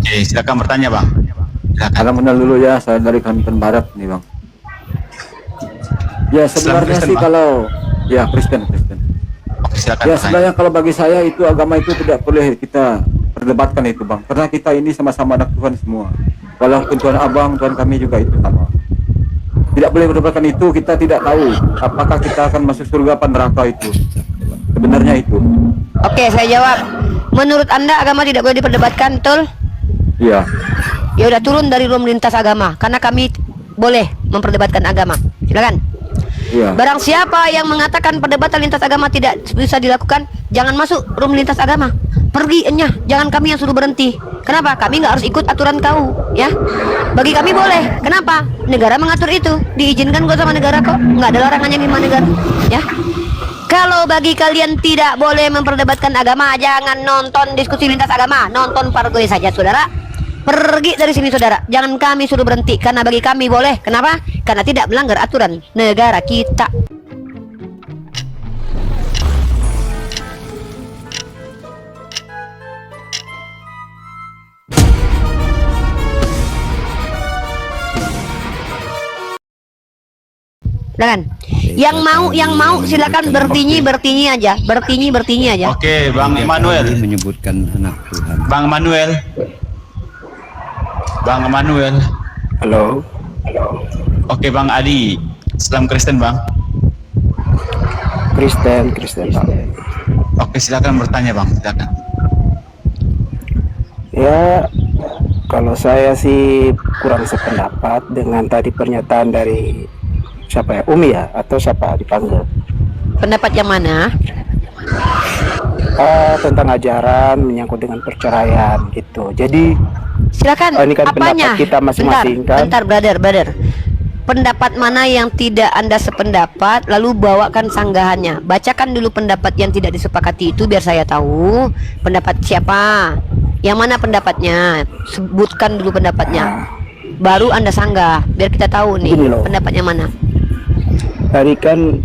Oke, silakan bertanya Bang. Silakan. Alhamdulillah dulu ya, saya dari Kalimantan Barat nih Bang. Ya sebenarnya Kristen, sih Bang? kalau ya Kristen. Oke, silakan Ya bertanya. sebenarnya kalau bagi saya itu agama itu tidak boleh kita perdebatkan itu Bang. Karena kita ini sama-sama anak Tuhan semua. Walaupun Tuhan Abang, Tuhan kami juga itu sama. Tidak boleh perdebatkan itu, kita tidak tahu apakah kita akan masuk surga apa neraka itu. Sebenarnya itu. Oke, saya jawab. Menurut Anda agama tidak boleh diperdebatkan, betul? Iya. Ya udah turun dari room lintas agama, karena kami boleh memperdebatkan agama. Silakan. Iya. Barang siapa yang mengatakan perdebatan lintas agama tidak bisa dilakukan, jangan masuk room lintas agama. Pergi enyah, jangan kami yang suruh berhenti. Kenapa? Kami nggak harus ikut aturan kau, ya. Bagi kami boleh. Kenapa? Negara mengatur itu, diizinkan kok sama negara kok. Nggak ada larangannya di mana negara, ya. Kalau bagi kalian tidak boleh memperdebatkan agama, jangan nonton diskusi lintas agama, nonton pargoy saja, saudara. Pergi dari sini, saudara. Jangan kami suruh berhenti, karena bagi kami boleh. Kenapa? Karena tidak melanggar aturan negara kita. Silakan. Yang mau silakan bertinyi aja. Bertinyi aja. Oke, Bang Emmanuel. Menyebutkan anak Tuhan. Bang Emmanuel. Halo. Oke, Bang Ali. Islam Kristen, Bang. Kristen Pak. Oke, silakan bertanya, Bang. Silakan. Ya, kalau saya sih kurang sependapat dengan tadi pernyataan dari siapa ya, Umi ya, atau siapa dipanggil, Pendapat yang mana? tentang ajaran menyangkut dengan perceraian gitu. Jadi Silakan. ini kan Apanya? pendapat kita masing-masing kan. Bentar, brother. Pendapat mana yang tidak Anda sependapat, lalu bawakan sanggahannya. Bacakan dulu pendapat yang tidak disepakati itu biar saya tahu pendapat siapa. Yang mana pendapatnya? Sebutkan dulu pendapatnya. Baru Anda sanggah biar kita tahu nih Gini loh. pendapatnya mana. Tadi kan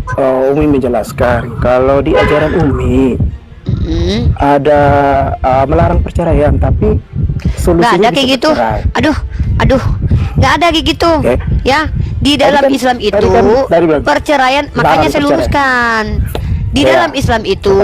Umi menjelaskan kalau di ajaran Umi ada melarang perceraian, tapi Nggak solusinya ada kayak bisa gitu. bercerai. Aduh, nggak ada kayak gitu. Oke. Ya, di dalam kan- Islam itu tadi bilang, perceraian, larang makanya saya perceraian. luruskan. Di Ya. dalam Islam itu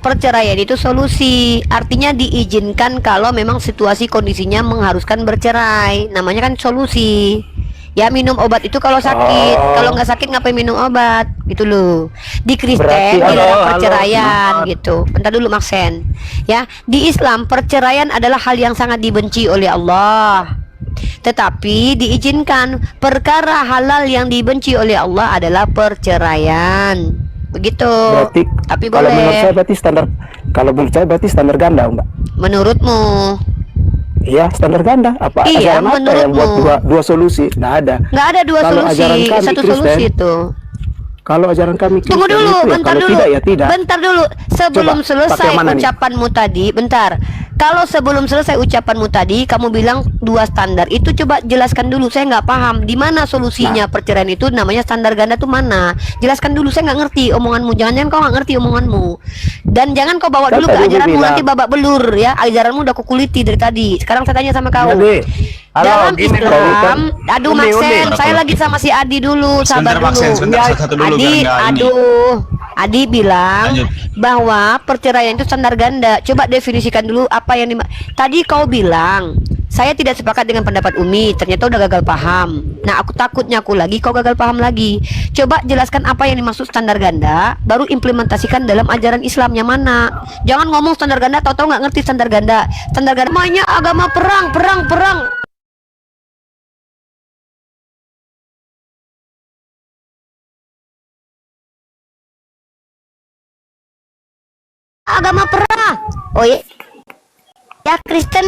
perceraian itu solusi. Artinya diizinkan kalau memang situasi kondisinya mengharuskan bercerai. Namanya kan solusi. Ya, minum obat itu kalau sakit. Kalau nggak sakit ngapain minum obat? Gitu loh. Di Kristen Berarti- dilarang Halo, perceraian gitu. Bentar dulu Maksen. Ya, di Islam perceraian adalah hal yang sangat dibenci oleh Allah. Tetapi diizinkan. Perkara halal yang dibenci oleh Allah adalah perceraian. Begitu. Berarti Tapi kalau menurut saya boleh. berarti standar, kalau menurut saya berarti standar ganda, Mbak. Menurutmu? Iya, standar ganda. Apa Iya, ajaran apa yang menurutmu. buat dua solusi? Nggak ada. Nggak ada dua Kalau solusi, ajaran kami satu Kristen, solusi itu. Kalau ajaran kami Kristen Tunggu dulu, itu ya, bentar kalau dulu. tidak ya tidak. Bentar dulu. Sebelum Coba, selesai pakai mana nih? ucapanmu tadi, bentar. Kalau sebelum selesai ucapanmu tadi, kamu bilang dua standar. Itu coba jelaskan dulu. Saya nggak paham. Di mana solusinya perceraian itu namanya standar ganda tuh mana? Jelaskan dulu. Saya nggak ngerti omonganmu. Jangan-jangan kau nggak ngerti omonganmu. Dan jangan kau bawa Kan dulu ke tadi Umi ajaranmu bilang. nanti babak belur ya. Ajaranmu udah kukuliti dari tadi. Sekarang saya tanya sama kau. Jadi, Dalam gini, Islam, aduh Umi, Maksen, Umi. saya lagi sama si Adi dulu, sabar Sebentar, Maksen, dulu. sebentar, satu dulu, Adi, biar nggak ini. aduh, Adi bilang Lanjut. bahwa perceraian itu standar ganda. Coba definisikan dulu apa yang tadi kau bilang. Saya tidak sepakat dengan pendapat Umi. Ternyata udah gagal paham. Nah, aku takutnya aku lagi, kau gagal paham lagi. Coba jelaskan apa yang dimaksud standar ganda, baru implementasikan dalam ajaran Islam yang mana. Jangan ngomong standar ganda, tahu-tahu nggak ngerti standar ganda. Standar ganda namanya agama perang. Agama perang. Oh iya. Ya Kristen.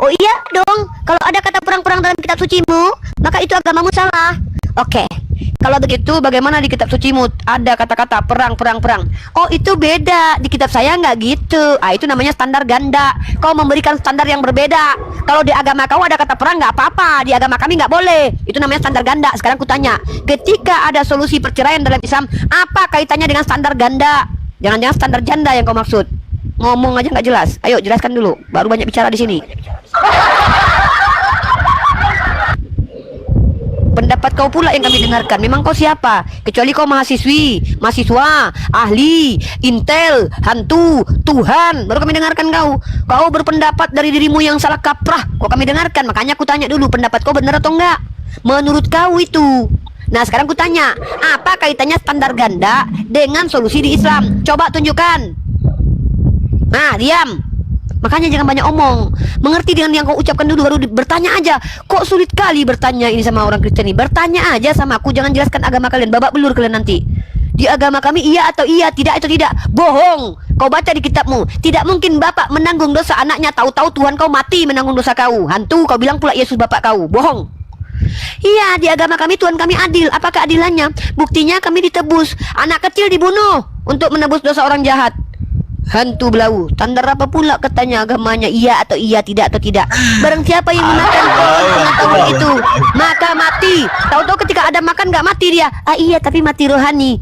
Oh iya dong. Kalau ada kata perang-perang dalam kitab sucimu, maka itu agamamu salah. Oke. Kalau begitu bagaimana di kitab sucimu ada kata-kata perang? Oh itu beda. Di kitab saya nggak gitu. Ah itu namanya standar ganda. Kau memberikan standar yang berbeda. Kalau di agama kau ada kata perang nggak apa-apa. Di agama kami nggak boleh. Itu namanya standar ganda. Sekarang kutanya, ketika ada solusi perceraian dalam Islam, apa kaitannya dengan standar ganda? Jangan-jangan standar janda yang kau maksud? ngomong aja nggak jelas. Ayo jelaskan dulu, baru banyak bicara di sini. Pendapat kau pula yang kami dengarkan. Memang kau siapa? Kecuali kau mahasiswi, mahasiswa, ahli, intel, hantu, Tuhan, baru kami dengarkan kau. Kau berpendapat dari dirimu yang salah kaprah, kok kami dengarkan. Makanya aku tanya dulu, pendapat kau benar atau enggak? Menurut kau itu. Nah sekarang ku tanya, apa kaitannya standar ganda dengan solusi di Islam? Coba tunjukkan. Nah diam. Makanya jangan banyak omong. Mengerti dengan yang kau ucapkan dulu, baru bertanya aja. Kok sulit kali bertanya ini sama orang Kristen ini? Bertanya aja sama aku, jangan jelaskan agama kalian. Babak belur kalian nanti. Di agama kami iya atau iya, tidak atau tidak. Bohong. Kau baca di kitabmu, tidak mungkin bapak menanggung dosa anaknya, tahu-tahu Tuhan kau mati menanggung dosa kau. Hantu, kau bilang pula Yesus bapak kau. Bohong. Iya, di agama kami Tuhan kami adil. Apa keadilannya? Buktinya kami ditebus. Anak kecil dibunuh untuk menebus dosa orang jahat. Hantu belau, tanda apa pula katanya agamanya iya atau iya, tidak atau tidak. Barang siapa yang memakan pengetahuan itu, maka mati. Tahu-tahu ketika ada makan nggak mati dia. Ah iya, tapi mati rohani.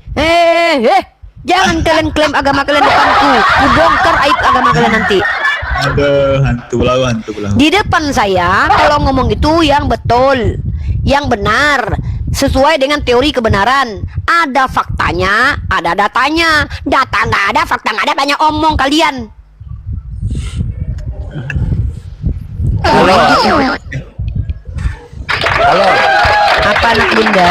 Jangan kalian klaim agama kalian depanku. Ku bongkar aib agama kalian nanti. Aduh, hantu belau. Di depan saya kalau ngomong itu yang betul, yang benar, sesuai dengan teori kebenaran. Ada faktanya, ada datanya. Data nggak ada, fakta nggak ada, banyak omong kalian. Halo. Apa anak bunda?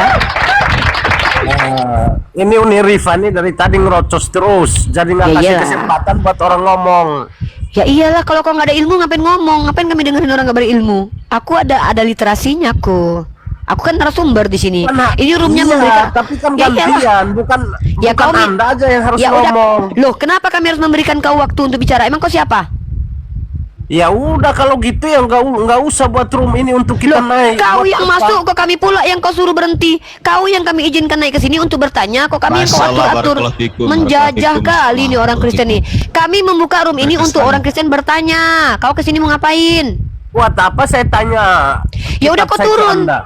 Ini Uni Rifa nih dari tadi ngerocos terus, jadi nggak Ya kasih iyalah. kesempatan buat orang ngomong. Ya iyalah, kalau kau nggak ada ilmu ngapain ngomong? Ngapain kami dengerin orang nggak berilmu? Aku ada literasinya kok. Aku kan narasumber di sini. Nah, Ini roomnya iya, memberikan. tapi kan Ya iyalah. gantian, bukan Ya kau Anda aja yang harus ya udah. ngomong. Loh, kenapa kami harus memberikan kau waktu untuk bicara? Emang kau siapa? Ya udah kalau gitu ya nggak usah buat room ini untuk kita Loh, naik. kau Buat yang apa? masuk, kok kami pula yang kau suruh berhenti. Kau yang kami izinkan naik ke sini untuk bertanya, kok kami yang kau Masalah atur-atur. barakallahu fikum, Menjajah barakallahu kali fikum. ini orang Kristen nih. Kami membuka room ini untuk orang Kristen bertanya. Kau kesini mau ngapain? Buat apa saya tanya? Ya udah Kitab kau saya ke turun. Anda.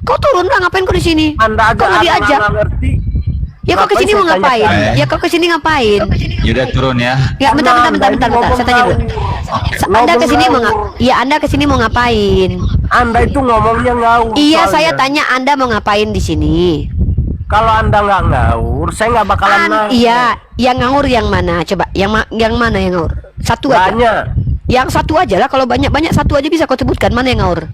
Kau turun lah, ngapain kau di sini? Anda aja Kau nggak diajak. nggak ngerti. Ya kau Ngapain kesini saya mau tanya ngapain? ke Anda? Ya kau kesini ngapain? Yaudah turun ya. Ya bentar. Saya tanya dulu. Anda kesini mau Ya Anda kesini mau ngapain? Anda itu ngomongnya ngawur. Iya, soalnya. saya tanya Anda mau ngapain di sini? Kalau Anda nggak ngawur, saya nggak bakalan naik. Iya, yang ngawur yang mana? Coba, yang mana yang ngawur? Satu aja. Banyak. Yang satu aja lah. Kalau banyak satu aja bisa kau sebutkan. Mana yang ngawur?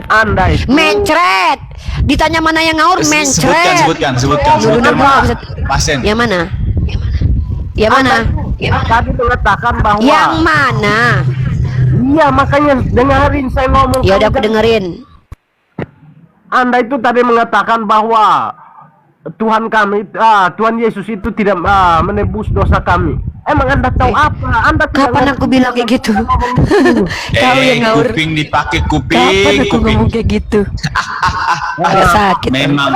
Anda itu Mencret. Ditanya mana yang ngawur, mencret. Sebutkan. Lu bener nggak bisa- Pasen. Yang mana? Yang mana? tadi mengatakan bahwa Yang mana? iya, makanya dengerin saya ngomong. Ya udah Kamu aku dengerin. Anda itu tadi mengatakan bahwa Tuhan kami, Tuhan Yesus itu tidak menebus dosa kami. Emang Anda tahu apa? Anda tidak Kapan ngerti aku bilang kayak gitu? Kau yang ngawur. Kuping dipakai Kapan aku ngomong kayak gitu? Agak sakit. Memang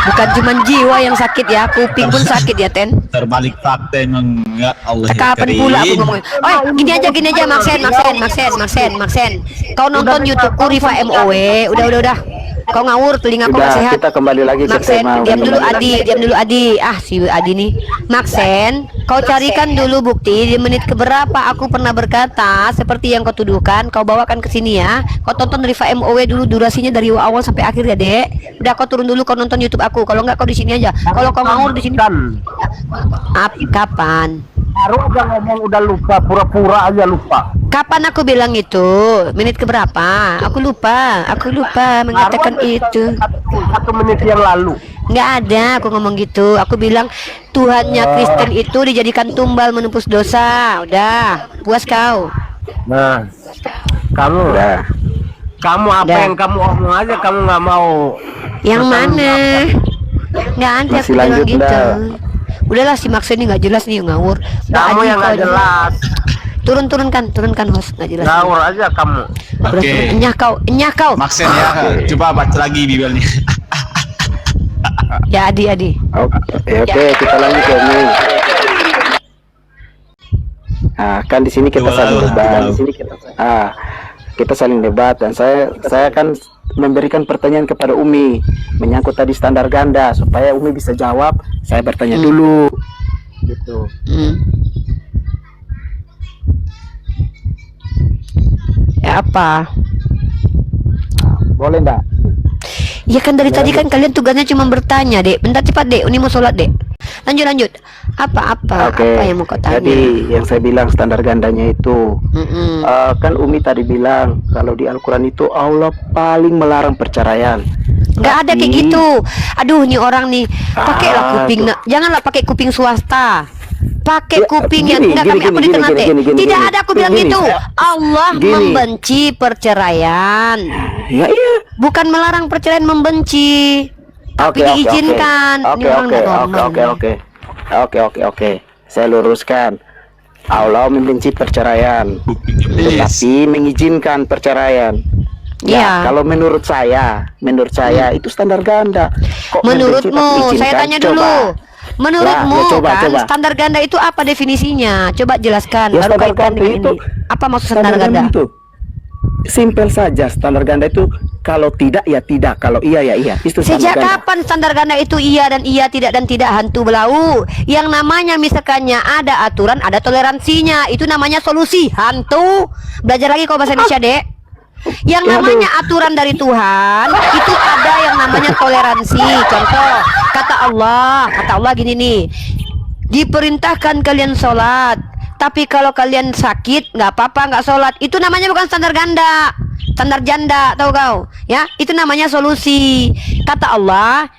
Bukan cuma jiwa yang sakit ya, kuping pun sakit ya, Ten. terbalik fakta emang ya Allah. ya Kapan Karim. pula aku ngomongin? Oh, gini aja, Maxen. Kau nonton YouTubeku Rifa MOW. Udah. Kau ngawur, telinga kau nggak sehat. Kita kembali lagi ke Maxen, tema. diam dulu Adi. Ah, si Adi nih. Maxen, kau carikan dulu bukti di menit keberapa aku pernah berkata seperti yang kau tuduhkan. Kau bawakan ke sini ya. Kau tonton Rifa MOW dulu, durasinya dari awal sampai akhir ya, Dek. Udah, kau turun dulu, kau nonton YouTube aku. Kalau nggak kau di sini aja. Kalau kau ngawur di sini. Kapan? Baru aja ngomong udah lupa, pura-pura aja lupa. Kapan aku bilang itu? Menit keberapa? Aku lupa mengatakan itu. Satu menit yang lalu. Nggak ada aku ngomong gitu. Aku bilang Tuhannya Kristen itu dijadikan tumbal menembus dosa. Udah, puas kau. Nah, kamu apa Udah. yang kamu omong aja, kamu nggak mau. Yang mana? Nggak ada aku bilang gitu. Udahlah, si Max ini nggak jelas nih, ngawur. Udah, Kamu Adi, yang kau nggak aja. jelas. Turunkan host, nggak jelas. Ngawur aja kamu. Udah, Oke. turun. Enyah kau. Maxen ya. Coba baca lagi bibelnya. Ya Adi. Oke, kita lanjut ya ini. Kan di sini kita saling debat. Kita saling debat dan saya kan memberikan pertanyaan kepada Umi menyangkut tadi standar ganda supaya Umi bisa jawab. Saya bertanya dulu, gitu. ada apa? Boleh enggak? Ya kan dari tadi kan kalian tugasnya cuma bertanya, Dek. Bentar cepat, Dek. Ini mau sholat, Dek. Lanjut. Apa yang mau kau tanya? Jadi yang saya bilang standar gandanya itu kan Umi tadi bilang kalau di Al-Quran itu Allah paling melarang perceraian. Nggak ada kayak gitu. Aduh, nih orang nih pakailah kuping. Janganlah pakai kuping swasta. Pakai Ya, kuping gini, yang enggak kami aku di tengah, Dek. Tidak ada aku bilang Gini. gitu. Allah Gini. membenci perceraian. Ya iya. Bukan melarang perceraian, membenci. Tapi diizinkan. Ini orang nggak normal. Oke. Saya luruskan. Allah membenci perceraian, tetapi mengizinkan perceraian. Iya. Kalau menurut saya itu standar ganda. Kok membenci tapi Menurutmu, izinkan? saya tanya dulu. Coba. Menurutmu Ya, coba. standar ganda itu apa definisinya? Coba jelaskan. Ya, Baru standar kaitkan ganda dengan itu ini. Apa maksud standar ganda? itu simpel saja. Standar ganda itu kalau tidak ya tidak, kalau iya ya iya. Itu standar Sejak ganda. kapan standar ganda itu iya dan iya, tidak dan tidak, hantu belau? Yang namanya misalkannya ada aturan, ada toleransinya. Itu namanya solusi. Hantu. Belajar lagi kau bahasa Indonesia, Dek. Yang namanya aturan dari Tuhan itu ada yang namanya toleransi. Contoh, kata Allah gini nih, diperintahkan kalian sholat, tapi kalau kalian sakit nggak apa-apa nggak sholat. Itu namanya bukan standar ganda, standar janda, tahu kau? Ya, itu namanya solusi. Kata Allah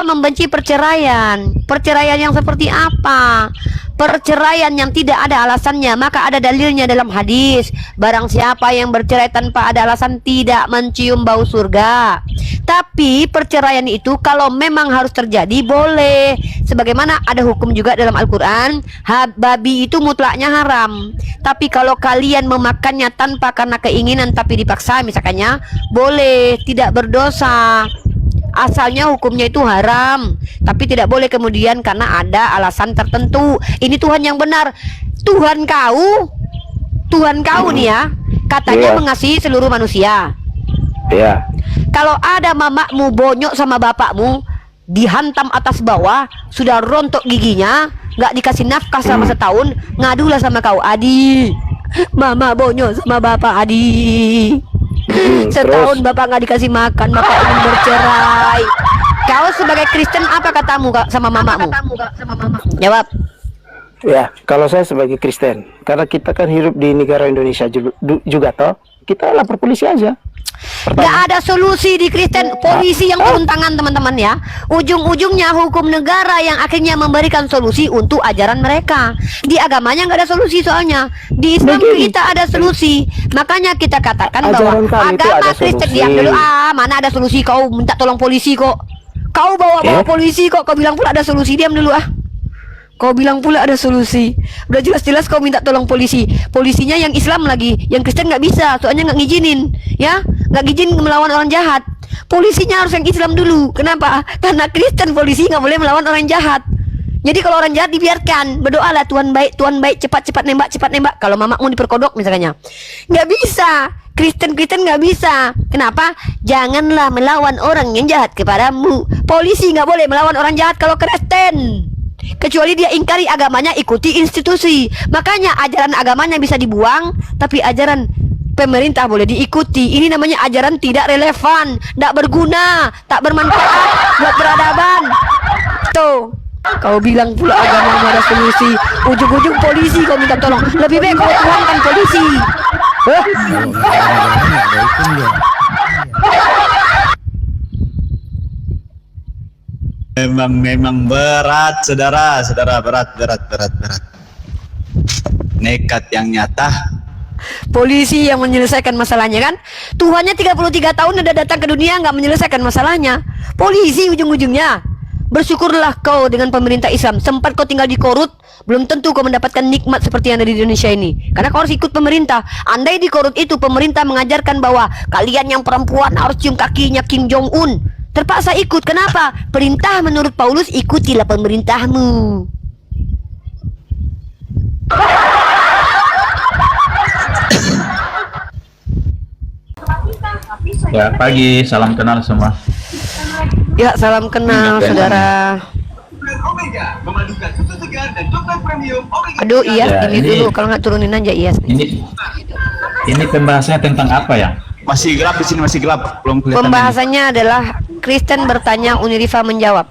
membenci perceraian. Perceraian yang seperti apa? Perceraian yang tidak ada alasannya, maka ada dalilnya dalam hadis. Barang siapa yang bercerai tanpa ada alasan tidak mencium bau surga. Tapi perceraian itu kalau memang harus terjadi boleh. Sebagaimana ada hukum juga dalam Al-Quran, babi itu mutlaknya haram. Tapi kalau kalian memakannya tanpa karena keinginan tapi dipaksa misalkannya, boleh, tidak berdosa. Asalnya hukumnya itu haram, tapi tidak boleh kemudian karena ada alasan tertentu. Ini Tuhan yang benar. Tuhan kau nih ya, katanya mengasihi seluruh manusia. Iya. Kalau ada mamakmu bonyok sama bapakmu, dihantam atas bawah, sudah rontok giginya, nggak dikasih nafkah selama setahun, ngadulah sama kau, Adi. Mama bonyok sama bapak, Adi. Setahun terus? bapak nggak dikasih makan, bapak ingin bercerai. Kau sebagai Kristen apa katamu sama mamamu? Jawab. Ya, kalau saya sebagai Kristen, karena kita kan hidup di negara Indonesia juga toh, kita lapor polisi aja. Nggak ada solusi di Kristen. Polisi yang turun tangan, teman-teman ya. Ujung-ujungnya hukum negara yang akhirnya memberikan solusi untuk ajaran mereka. Di agamanya nggak ada solusi soalnya. Di Islam kita ada solusi. Makanya kita katakan bahwa Ajaran kami itu agama ada Kristen, solusi. diam dulu. Mana ada solusi? Kau minta tolong polisi kok. Kau bawa polisi kok. Kau bilang pula ada solusi. Diam dulu Kau bilang pula ada solusi. Udah jelas-jelas kau minta tolong polisi. Polisinya yang Islam lagi, yang Kristen nggak bisa, soalnya nggak ngizinin, ya, nggak izin melawan orang jahat. Polisinya harus yang Islam dulu. Kenapa? Karena Kristen polisi nggak boleh melawan orang jahat. Jadi kalau orang jahat dibiarkan, berdoalah Tuhan baik, cepat nembak. Kalau mamamu diperkodok misalnya, nggak bisa. Kristen nggak bisa. Kenapa? Janganlah melawan orang yang jahat kepadamu. Polisi nggak boleh melawan orang jahat kalau Kristen. Kecuali dia ingkari agamanya, ikuti institusi. Makanya ajaran agamanya bisa dibuang, tapi ajaran pemerintah boleh diikuti. Ini namanya ajaran tidak relevan, tidak berguna, tak bermanfaat buat peradaban. Tuh, kau bilang pula agama ada solusi. Ujung-ujung polisi kau minta tolong. Lebih baik kau tuangkan polisi. Kalau nggak ada negara nggak ada hukum dia. Memang berat, saudara, berat. Nekat yang nyata. Polisi yang menyelesaikan masalahnya kan. Tuhannya 33 tahun udah datang ke dunia nggak menyelesaikan masalahnya. Polisi ujung-ujungnya. Bersyukurlah kau dengan pemerintah Islam. Sempat kau tinggal di Korut, belum tentu kau mendapatkan nikmat seperti yang ada di Indonesia ini. Karena kau harus ikut pemerintah. Andai di Korut itu pemerintah mengajarkan bahwa kalian yang perempuan harus cium kakinya Kim Jong Un, terpaksa ikut. Kenapa? Perintah menurut Paulus, ikutilah pemerintahmu. Ya, pagi, salam kenal semua. Ya, salam kenal saudara. Aduh, iya, Ya, ini ini- dulu. Kalau nggak turunin aja, iya. Ini ini pembahasannya tentang apa ya? Masih gelap di sini, masih gelap, belum kelihatan. Pembahasannya adalah Kristen bertanya, Unirifa menjawab.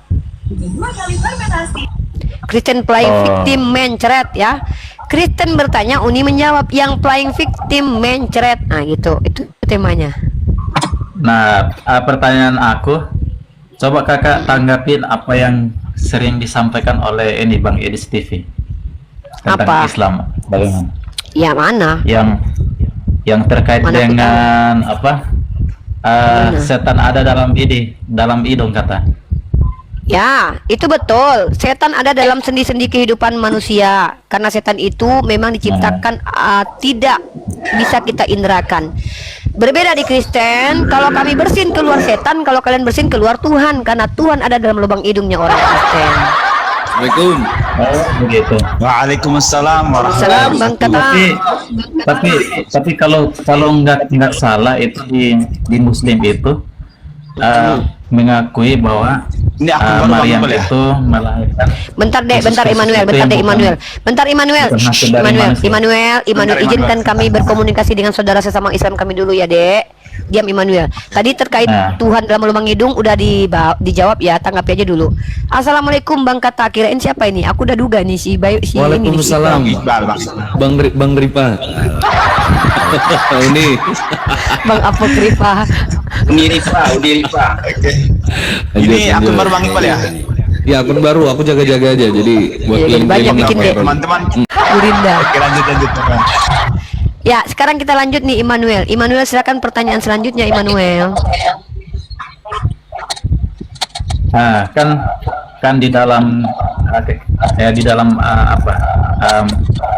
Kristen playing victim mencret ya. Kristen bertanya, Uni menjawab. Yang playing victim mencret. Nah gitu, itu temanya. Nah, pertanyaan aku, coba kakak tanggapin apa yang sering disampaikan oleh ini Bang Edis TV tentang Apa? Islam. Bagaimana? Ya mana? Yang terkait Mana aku dengan apa? Setan ada dalam hidung kata. Ya, itu betul. Setan ada dalam sendi-sendi kehidupan manusia. Karena setan itu memang diciptakan tidak bisa kita indrakan. Berbeda di Kristen, kalau kami bersin keluar setan, kalau kalian bersin keluar Tuhan. Karena Tuhan ada dalam lubang hidungnya orang Kristen. Assalamualaikum. Oh, begitu. Waalaikumsalam Salam Bang Kata. Tapi kalau nggak salah itu di Muslim itu mengakui bahwa Ini akun baru Bang Maryam Iqbal ya? itu melahirkan. Bentar dek, bentar Yesus Immanuel, itu bentar yang dek bukan- Immanuel. bukan hasil dari manusia. Immanuel, Bentar, izinkan Immanuel. kami berkomunikasi dengan saudara sesama Islam kami dulu ya dek. Diam Immanuel. Tadi terkait Nah. Tuhan dalam lubang hidung udah dijawab ya, tanggapi aja dulu. Assalamualaikum Bang Kata, kirain siapa ini? Aku udah duga nih si Bayu si ini nih, si Waalaikumsalam. Iqbal, Bang. Bang Ripa. Ini. Bang Apokrifa. Unirifa. Ini akun baru Bang Iqbal ya? Ya akun baru, aku jaga-jaga aja. Jadi buat Iya, jadi banyak bikin deh. Teman-teman. Burinda. Oke, lanjut. Bang. Ya, sekarang kita lanjut nih Immanuel. Immanuel silakan pertanyaan selanjutnya Immanuel. Nah, kan di dalam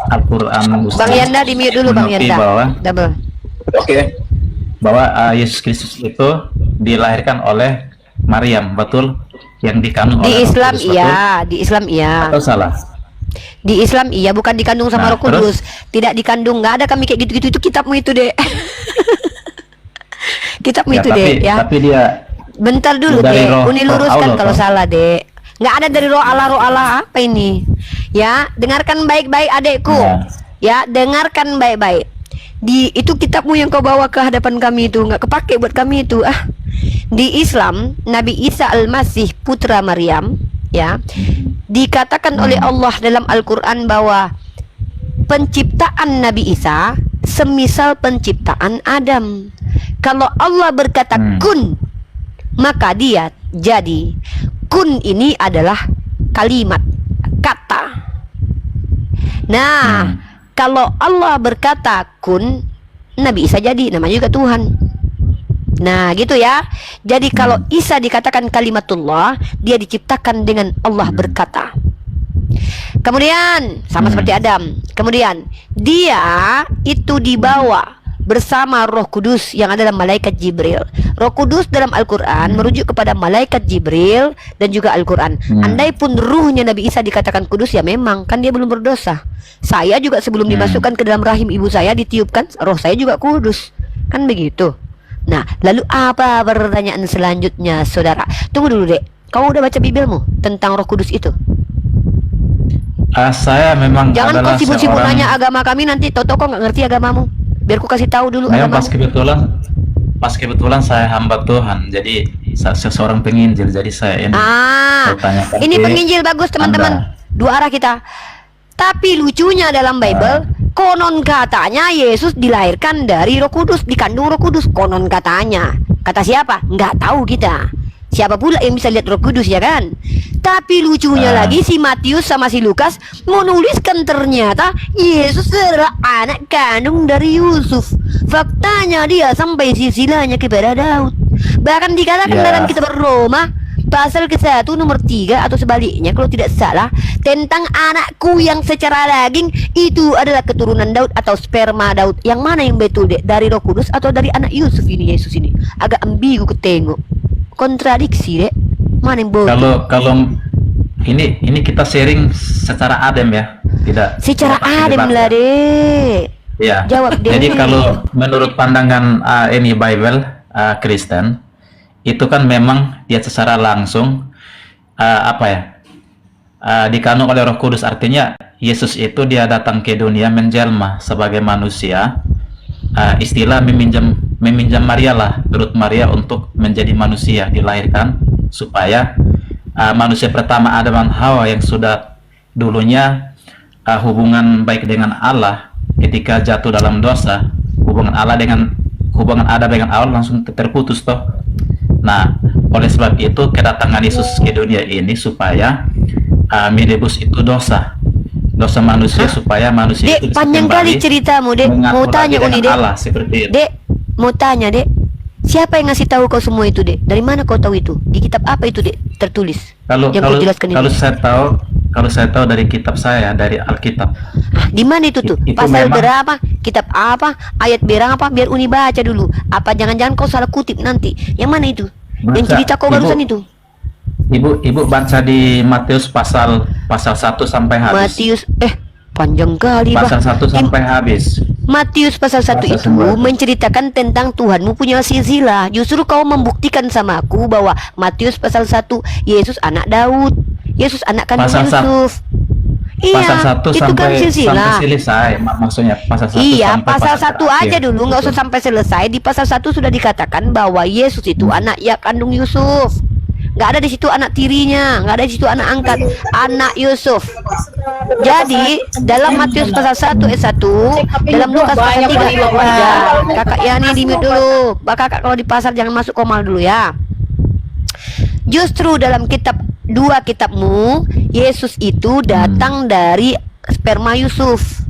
Al-Qur'an Muslim. Bang Yanda di mute dulu Bang mengakui Yanda. bahwa Double. bahwa Yesus Kristus itu dilahirkan oleh Maryam, betul? Yang dikandung Di oleh Roh Islam Kudus, iya, betul? di Islam iya. Atau salah? Di Islam iya, bukan dikandung sama Nah, Roh Kudus. Tidak dikandung, nggak ada kami kayak gitu-gitu, itu kitabmu itu deh. Kitabmu itu deh ya. Tapi dia Bentar dulu dari deh, roh- Uni roh luruskan Allah, kalau toh. salah deh. Nggak ada dari roh Allah apa ini? Ya, dengarkan baik-baik adekku. Nah. Ya, dengarkan baik-baik. Di itu kitabmu yang kau bawa ke hadapan kami itu nggak kepake buat kami itu. Di Islam Nabi Isa Al-Masih putra Maryam ya dikatakan oleh Allah dalam Al-Quran bahwa penciptaan Nabi Isa semisal penciptaan Adam. Kalau Allah berkata kun, maka dia jadi. Kun ini adalah kalimat, kata. Nah, kalau Allah berkata kun, Nabi Isa jadi, namanya juga Tuhan. Nah, gitu ya. Jadi kalau Isa dikatakan kalimatullah, dia diciptakan dengan Allah berkata. Kemudian sama seperti Adam. Kemudian dia itu dibawa bersama Roh Kudus yang ada dalam malaikat Jibril. Roh Kudus dalam Al-Quran merujuk kepada malaikat Jibril dan juga Al-Quran. Andai pun ruhnya Nabi Isa dikatakan kudus, ya memang kan dia belum berdosa. Saya juga sebelum dimasukkan ke dalam rahim ibu saya ditiupkan, roh saya juga kudus. Kan begitu. Nah, lalu apa pertanyaan selanjutnya, saudara? Tunggu dulu, Dek. Kau udah baca Bibelmu tentang Roh Kudus itu? Saya memang Jangan kau adalah sibuk-sibuk seorang, nanya agama kami, nanti tau-tau kau nggak ngerti agamamu. Biar ku kasih tahu dulu memang agamamu. pas kebetulan saya hamba Tuhan, jadi seseorang penginjil, jadi saya ini bertanya-tanya Ini ke penginjil bagus teman-teman. Anda. Dua arah kita. Tapi lucunya dalam Bible, konon katanya Yesus dilahirkan dari Roh Kudus, dikandung Roh Kudus. Konon katanya. Kata siapa? Nggak tahu kita. Siapa pula yang bisa lihat Roh Kudus, ya kan? Tapi lucunya lagi si Matius sama si Lukas menuliskan ternyata Yesus adalah anak kandung dari Yusuf. Faktanya dia sampai silsilahnya kepada Daud. Bahkan dikatakan dalam kitab Roma pasal ke-1 nomor 3 atau sebaliknya kalau tidak salah, tentang anakku yang secara daging itu adalah keturunan Daud atau sperma Daud. Yang mana yang betul, Dek? Dari Roh Kudus atau dari anak Yusuf ini, Yesus ini? Agak ambigu ketengok. Kontradiksi, Dek. Mana yang betul? Kalau ini kita sharing secara adem ya, tidak Secara adem lah, Dek. ya. Jawab, Dek. Jadi kalau menurut pandangan ini Bible Kristen, itu kan memang dia secara langsung dikandung oleh Roh Kudus. Artinya Yesus itu dia datang ke dunia menjelma sebagai manusia istilah meminjam Maria lah, Ruth Maria untuk menjadi manusia, dilahirkan supaya manusia pertama Adam dan Hawa yang sudah dulunya hubungan baik dengan Allah, ketika jatuh dalam dosa, hubungan Adam dengan Allah langsung terputus toh. Nah, oleh sebab itu kedatangan Yesus ke dunia ini supaya menebus itu dosa manusia, supaya manusia itu Dek, bisa panjang kembali kali ceritamu, Dek. mengaku Mau lagi tanya dengan Uni, Dek. Allah, seperti itu. Dek, mau tanya, Dek. Siapa yang ngasih tahu kau semua itu, Dek? Dari mana kau tahu itu? Di kitab apa itu, Dek? Tertulis. Kalau yang kau jelaskan kalau ini. saya tahu dari kitab saya, dari Alkitab. Di mana itu tuh? Itu Pasal memang- berapa? Kitab apa? Ayat berapa? Biar Uni baca dulu. Apa jangan-jangan kau salah kutip nanti? Yang mana itu? Yang Baca. cerita kau barusan itu. Ibu baca di Matius pasal 1 sampai habis. Matius, panjang kali, Bah. Pasal 1 sampai habis. Matius pasal 1 Pasal itu 9. menceritakan tentang Tuhanmu punya silsilah. Justru kau membuktikan sama aku bahwa Matius pasal 1 Yesus anak Daud, Yesus anak kandung Pasal Yusuf. Pasal 1 itu kan sampai silsilah. selesai. Maksudnya pasal 1 Iya, sampai pasal 1 terakhir. aja dulu, nggak usah sampai selesai. Di pasal 1 sudah dikatakan bahwa Yesus itu anak ya kandung Yusuf. Nggak ada di situ anak tirinya, nggak ada di situ anak angkat, anak Yusuf. Jadi dalam Matius pasal 1 ayat 1, dalam Lukas pasal 3 ayat 3, kakak Yani di mute dulu. Kakak kalau di pasar jangan masuk komal dulu ya. Justru dalam kitab 2 kitabmu, Yesus itu datang dari sperma Yusuf.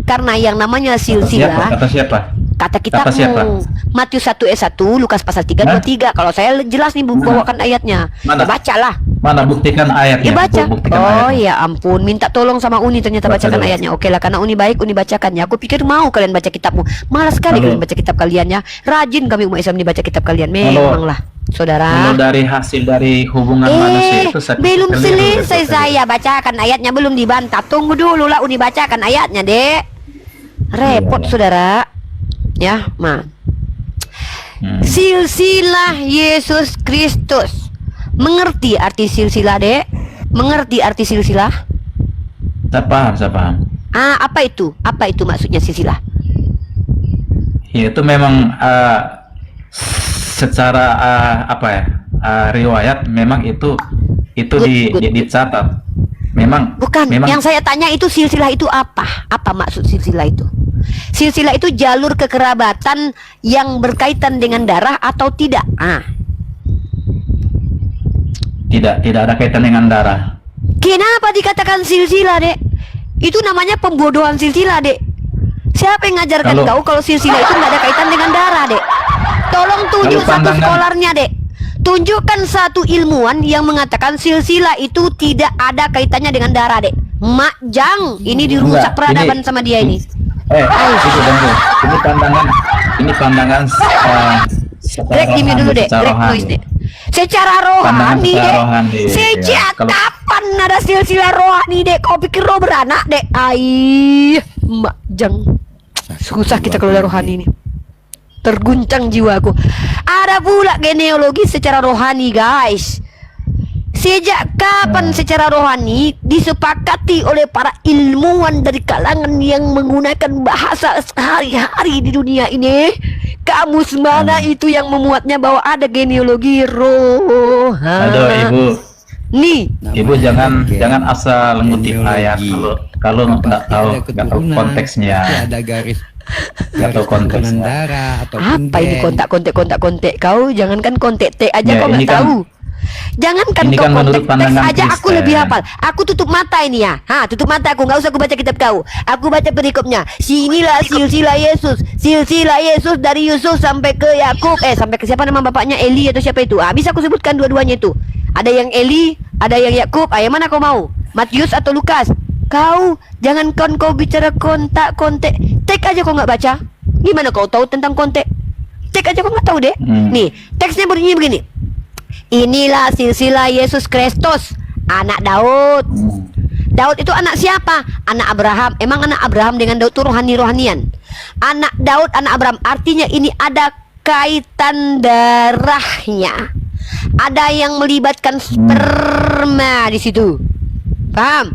Karena yang namanya silsilah, Kata siapa? kata Kata siapa? kitabmu Matius 1 ayat 1, Lukas pasal 3 Hah? 23. Kalau saya jelas nih bawakan ayatnya. Mana? Ya bacalah. Mana buktikan ayatnya? Ya baca. Buktikan Oh ayatnya. ya ampun, minta tolong sama Uni, ternyata Baca bacakan dulu. ayatnya. Oke lah, karena Uni baik, Uni bacakan ya. Aku pikir mau kalian baca kitabmu. Malas sekali Kalau- kalian baca kitab kalian ya. Rajin kami umat Islam nih baca kitab kalian. Kalau- Memang lah, saudara. Kalau dari hasil dari hubungan manusia itu saya Belum keliru, selesai betul. saya bacakan ayatnya, belum dibantah. Tunggu dulu lah Uni bacakan ayatnya, Dek. Repot Iya. saudara. Ya, Ma. Silsilah Yesus Kristus. Mengerti arti silsilah, Dek? Mengerti arti silsilah? Saya paham. Apa itu? Apa itu maksudnya silsilah? Ya, itu memang secara riwayat memang itu Good. dicatat. Memang Bukan, memang yang saya tanya itu silsilah itu apa? Apa maksud silsilah itu? Silsilah itu jalur kekerabatan yang berkaitan dengan darah atau tidak? tidak ada kaitan dengan darah. Kenapa dikatakan silsilah, Dek? Itu namanya pembodohan silsilah, Dek. Siapa yang ngajarkan kau kalau silsilah itu nggak ada kaitan dengan darah, Dek? Tolong tunjuk Kalau satu pandangan- skolarnya, Dek. Tunjukkan satu ilmuwan yang mengatakan silsilah itu tidak ada kaitannya dengan darah, Dek. Makjang, ini dirusak Enggak, peradaban ini- sama dia ini. Itu Bang. Ini pandangan secara Greg di mute dulu, Dek. secara Greg rohani. noise, Dek. Secara Pandangan rohani, secara Dek. rohani, Sejak ya. Kalau- kapan ada silsilah rohani, Dek? Kau pikir roh beranak, Dek? Makjang. Susah kita kalau ada rohani ini. Terguncang jiwaku. Ada pula genealogi secara rohani, guys. Sejak kapan secara rohani disepakati oleh para ilmuwan dari kalangan yang menggunakan bahasa sehari-hari di dunia ini? Kamus mana itu yang memuatnya bahwa ada genealogi rohani? Aduh, Ibu. Nih, Ibu jangan asal ngutip ayat kalau nggak tahu konteksnya. Ada garis Nggak tahu konteksnya. darah ataupun apa ini kontak kau? Jangankan kontak T aja Ya, kau ini nggak kan- tahu. Jangankan ini kau kan menurut kontak teks pandangan aja aku Kristen. lebih hafal. Aku tutup mata ini ya. Tutup mata aku, nggak usah aku baca kitab kau. Aku baca perikopnya. Inilah silsilah Yesus. Silsilah Yesus dari Yusuf sampai ke Yakub. Sampai ke siapa nama bapaknya? Eli atau siapa itu? Bisa aku sebutkan dua-duanya itu. Ada yang Eli, ada yang Yakub. Yang mana kau mau? Matius atau Lukas? Kau jangankan kau bicara kontak. Tek aja kau nggak baca. Gimana kau tahu tentang kontek? Tek aja kau nggak tahu, Dek. Nih, teksnya bunyinya begini. Inilah silsilah Yesus Kristus, anak Daud. Daud itu anak siapa? Anak Abraham. Emang anak Abraham dengan Daud itu rohani-rohanian? Anak Daud, anak Abraham. Artinya ini ada kaitan darahnya. Ada yang melibatkan sperma di situ. Paham?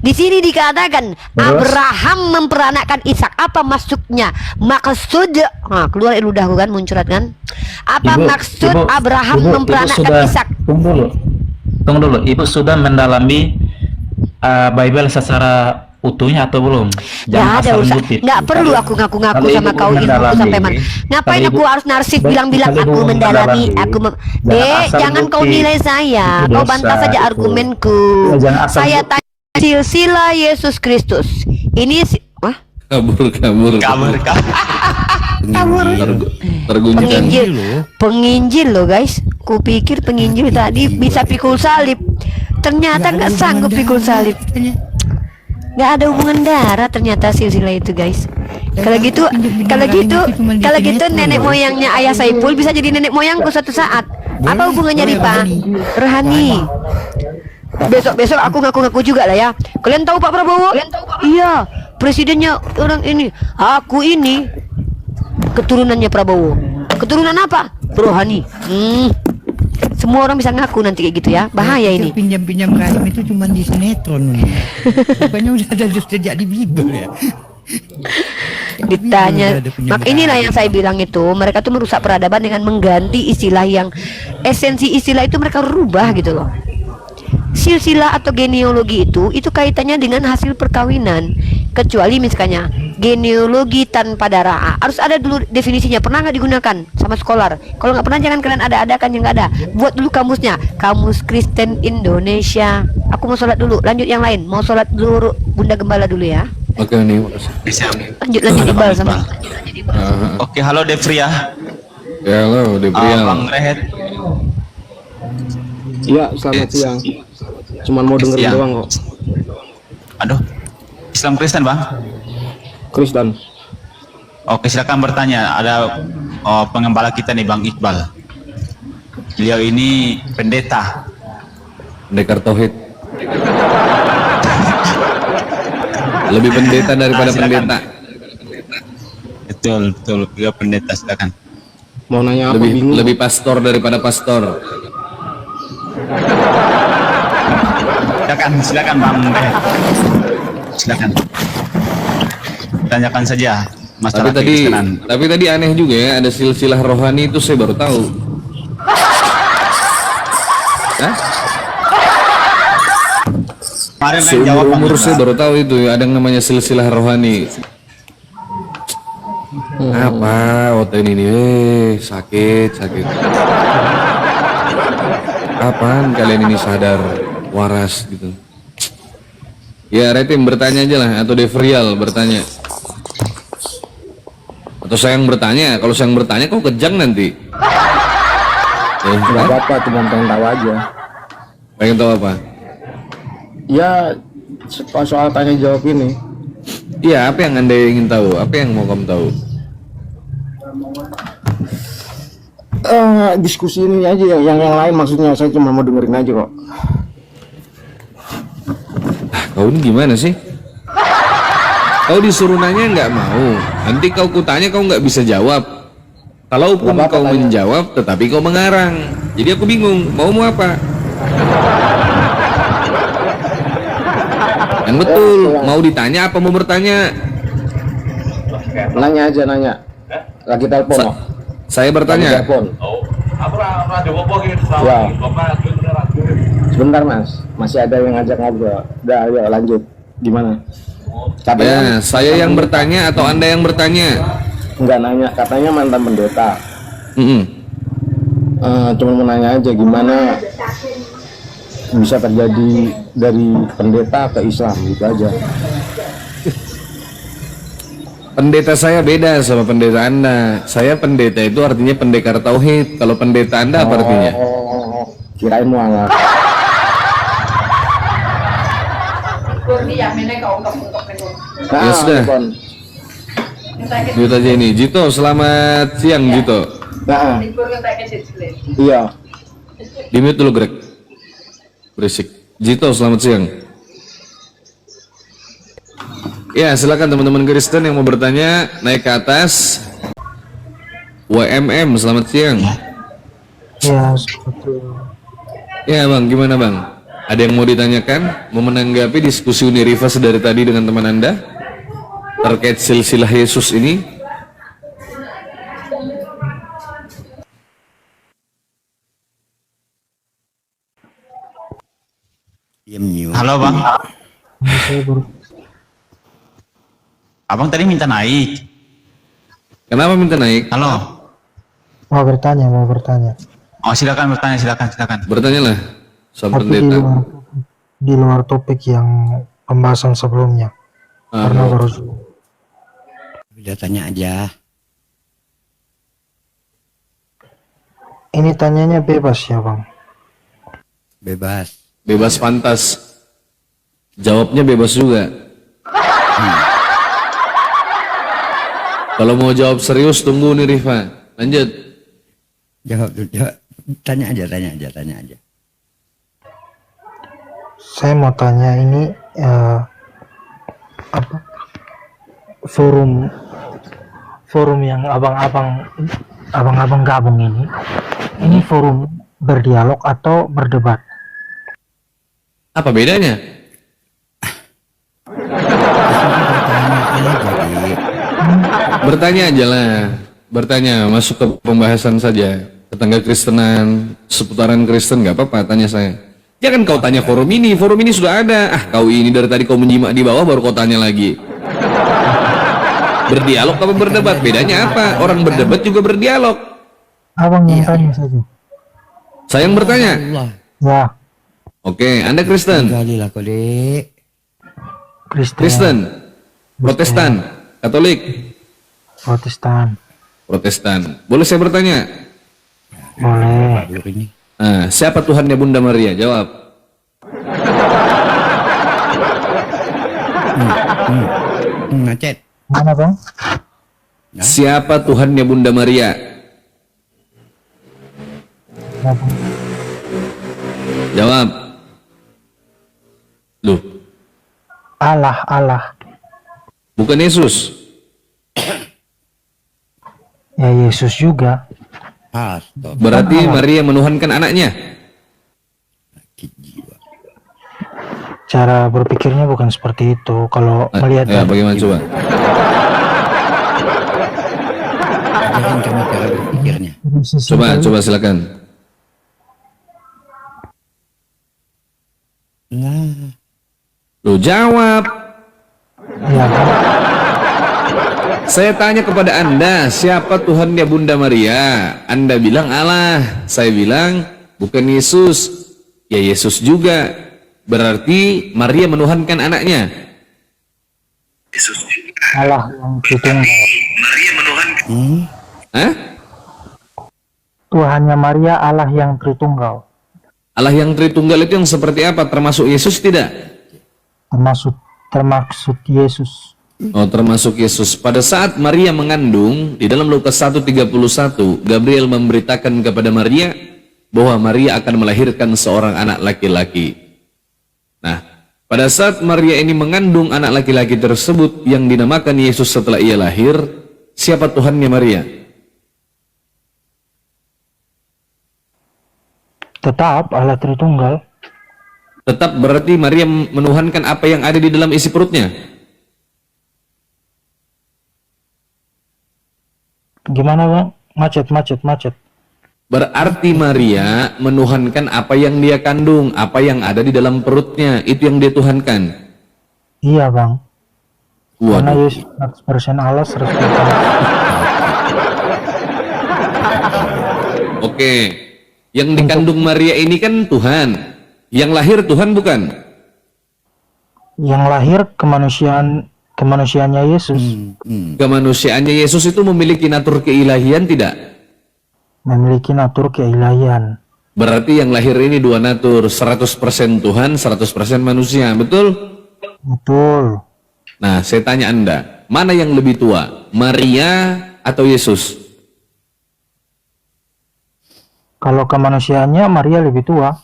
Di sini dikatakan Abraham memperanakkan Ishak. Apa maksudnya? Maksud, nah, keluar ludahku kan, muncrat kan? Apa maksud Abraham memperanakkan sudah, Ishak? Tunggu dulu, Ibu sudah mendalami Bible secara utuhnya atau belum? Ya ada usah, nggak perlu aku ngaku-ngaku sama kau ilmu sampai mana. Ngapain aku harus narsif bilang-bilang aku mendalami, jangan kau nilai saya, kau bantah saja argumenku. Saya tanya silsilah Yesus Kristus. Ini Kabur. penginjil loh guys. Kupikir penginjil tadi bisa pikul salib, ternyata nggak sanggup pikul salib. Nggak ada hubungan darah ternyata silsilah itu guys. Kalau gitu nenek moyangnya ayah Saiful bisa jadi nenek moyangku suatu saat. Apa hubungannya Ripa? Rohani. Besok aku ngaku-ngaku juga lah ya. Kalian tahu Pak Prabowo? Iya, presidennya orang ini. Aku ini keturunannya Prabowo. Keturunan apa? Rohani. Semua orang bisa ngaku nanti kayak gitu ya. Bahaya ini. Pinjam-pinjam rahim itu cuma di sinetron. Bukannya udah ada sejak di Bible ya. Ditanya, mak inilah yang saya bilang itu, mereka tuh merusak peradaban dengan mengganti istilah yang esensi istilah itu mereka rubah gitu loh. Silsilah atau genealogi itu kaitannya dengan hasil perkawinan. Kecuali misalnya genealogi tanpa darah, harus ada dulu definisinya. Pernah nggak digunakan sama sekolah? Kalau nggak pernah jangan kalian ada-adakan yang nggak ada. Buat dulu kamusnya, Kamus Kristen Indonesia. Aku mau sholat dulu, lanjut yang lain. Mau sholat dulu Bunda Gembala dulu ya. Oke nih, makasih. Lanjut Iqbal sama. Oke, halo Devria. Ya halo, Debrial. Bang Rehet. Iya, selamat siang. Cuman mau dengerin Siang. doang kok. Aduh, Islam Kristen bang. Kristen. Oke, silakan bertanya. Ada pengembala kita nih Bang Iqbal. Beliau ini pendeta. Pendekar tauhid. Lebih pendeta daripada silakan. pendeta. Betul, beliau pendeta, silakan. Mau nanya apa bingung? Lebih pastor daripada pastor. Silakan Bang Rehet. Silakan. Tanyakan saja masalah kekristenan. Tapi tadi aneh juga ya, ada silsilah rohani itu saya baru tahu. Hah? Kemarin kan Seumur jawab Bang umur Iqbal. saya baru tahu itu ada yang namanya silsilah rohani. Apa waktu ini nih? Sakit. Apaan kalian ini sadar waras gitu? Ya Retim bertanya aja lah, atau Devrial bertanya. Atau saya yang bertanya. Kalau saya yang bertanya kok kejang nanti. Nggak apa-apa, cuma pengen tahu aja. Pengen tahu apa? Ya soal tanya jawab ini. Iya, apa yang Anda ingin tahu? Apa yang mau kamu tahu? Diskusi ini aja yang lain, maksudnya saya cuma mau dengerin aja kok. Kau ini gimana sih? Kau disuruh nanya nggak mau. Nanti kau kutanya kau nggak bisa jawab. Kalaupun kau menjawab, tetapi kau mengarang. Jadi aku bingung, mau apa? Yang betul, mau ditanya apa mau bertanya? Nanya aja, nanya. Lagi telepon kok. Saya bertanya. Ya. Sebentar mas, masih ada yang ngajak ngobrol. Udah, ayo lanjut. Gimana? Ya, saya yang bertanya atau Anda yang bertanya? Enggak nanya, katanya mantan pendeta. Cuma mau nanya aja gimana bisa terjadi dari pendeta ke Islam gitu aja. Pendeta saya beda sama pendeta Anda. Saya pendeta itu artinya pendekar tauhid. Kalau pendeta Anda apa artinya? Kirain mualaf. Ya sudah. Jito aja ini. Jito, selamat siang Jito. Nah, iya. Di mute dulu Greg. Berisik. Jito, selamat siang. Ya, silakan teman-teman Kristen yang mau bertanya naik ke atas. WMM, selamat siang. Ya, seperti Ya bang, gimana bang? Ada yang mau ditanyakan? Mau menanggapi diskusi Uniriva dari tadi dengan teman Anda? Terkait silsilah Yesus ini? Halo bang. Abang tadi minta naik. Kenapa minta naik? Halo. Mau bertanya. Oh silakan bertanya, silakan. Bertanyalah, Soal Tapi Pendeta. di luar topik yang pembahasan sebelumnya. Karena baru Udah tanya aja. ini tanyanya bebas ya bang. Bebas. Bebas pantas. Jawabnya bebas juga. Kalau mau jawab serius tunggu nih Rifa. Lanjut. Jawab. Tanya aja. Saya mau tanya ini apa forum yang abang-abang gabung ini forum berdialog atau berdebat? Apa bedanya? Bertanya aja lah. Bertanya, masuk ke pembahasan saja. Tetangga Kristenan, seputaran Kristen, nggak apa-apa, tanya saya. Jangan kau tanya forum ini sudah ada. Kau ini dari tadi kau menyimak di bawah baru kau tanya lagi. Berdialog apa berdebat? Bedanya apa? Orang berdebat juga berdialog. Abang yang tanya saja. Saya yang bertanya. Allah. Ya, Oke, Anda Kristen? Gali lah kau dek. Kristen? Protestan? Katolik? Protestan. Boleh saya bertanya? Boleh. Aduh ini. Nah, siapa Tuhannya Bunda Maria? Jawab. Macet. Mana bang? Siapa Tuhannya Bunda Maria? Ya, Bang. Jawab. Loh, Allah. bukan Yesus. Ya Yesus juga. Astaga. Berarti Maria menuhankan anaknya. Cara berpikirnya bukan seperti itu. Kalau melihat Ya, bagaimana coba? Ajarin kami cara berpikirnya. Coba silakan. Nah, Loh, jawab. ya, Bang. Saya tanya kepada Anda, siapa Tuhannya Bunda Maria? Anda bilang Allah. Saya bilang bukan Yesus. Ya Yesus juga. Berarti Maria menuhankan anaknya. Allah yang Tritunggal. Hah? Tuhannya Maria Allah yang Tritunggal. Allah yang Tritunggal itu yang seperti apa? Termasuk Yesus tidak? Termaksud Yesus. Oh, termasuk Yesus. Pada saat Maria mengandung, di dalam Lukas 1:31, Gabriel memberitakan kepada Maria bahwa Maria akan melahirkan seorang anak laki-laki. Nah, pada saat Maria ini mengandung anak laki-laki tersebut yang dinamakan Yesus setelah ia lahir, siapa Tuhannya Maria? Tetap Allah Tritunggal. Tetap berarti Maria menuhankan apa yang ada di dalam isi perutnya. Gimana bang? Macet. Berarti Maria menuhankan apa yang dia kandung, apa yang ada di dalam perutnya, itu yang dia tuhankan. Iya bang. Karena Waduh. Yesus 100% Allah 100% Oke, yang dikandung Maria ini kan Tuhan, yang lahir Tuhan bukan? yang lahir kemanusiaannya Yesus. Kemanusiaannya Yesus itu memiliki natur keilahian tidak? Memiliki natur keilahian. Berarti yang lahir ini dua natur, 100% Tuhan, 100% manusia, betul? Betul. Nah, saya tanya Anda, mana yang lebih tua, Maria atau Yesus? Kalau kemanusiaannya Maria lebih tua.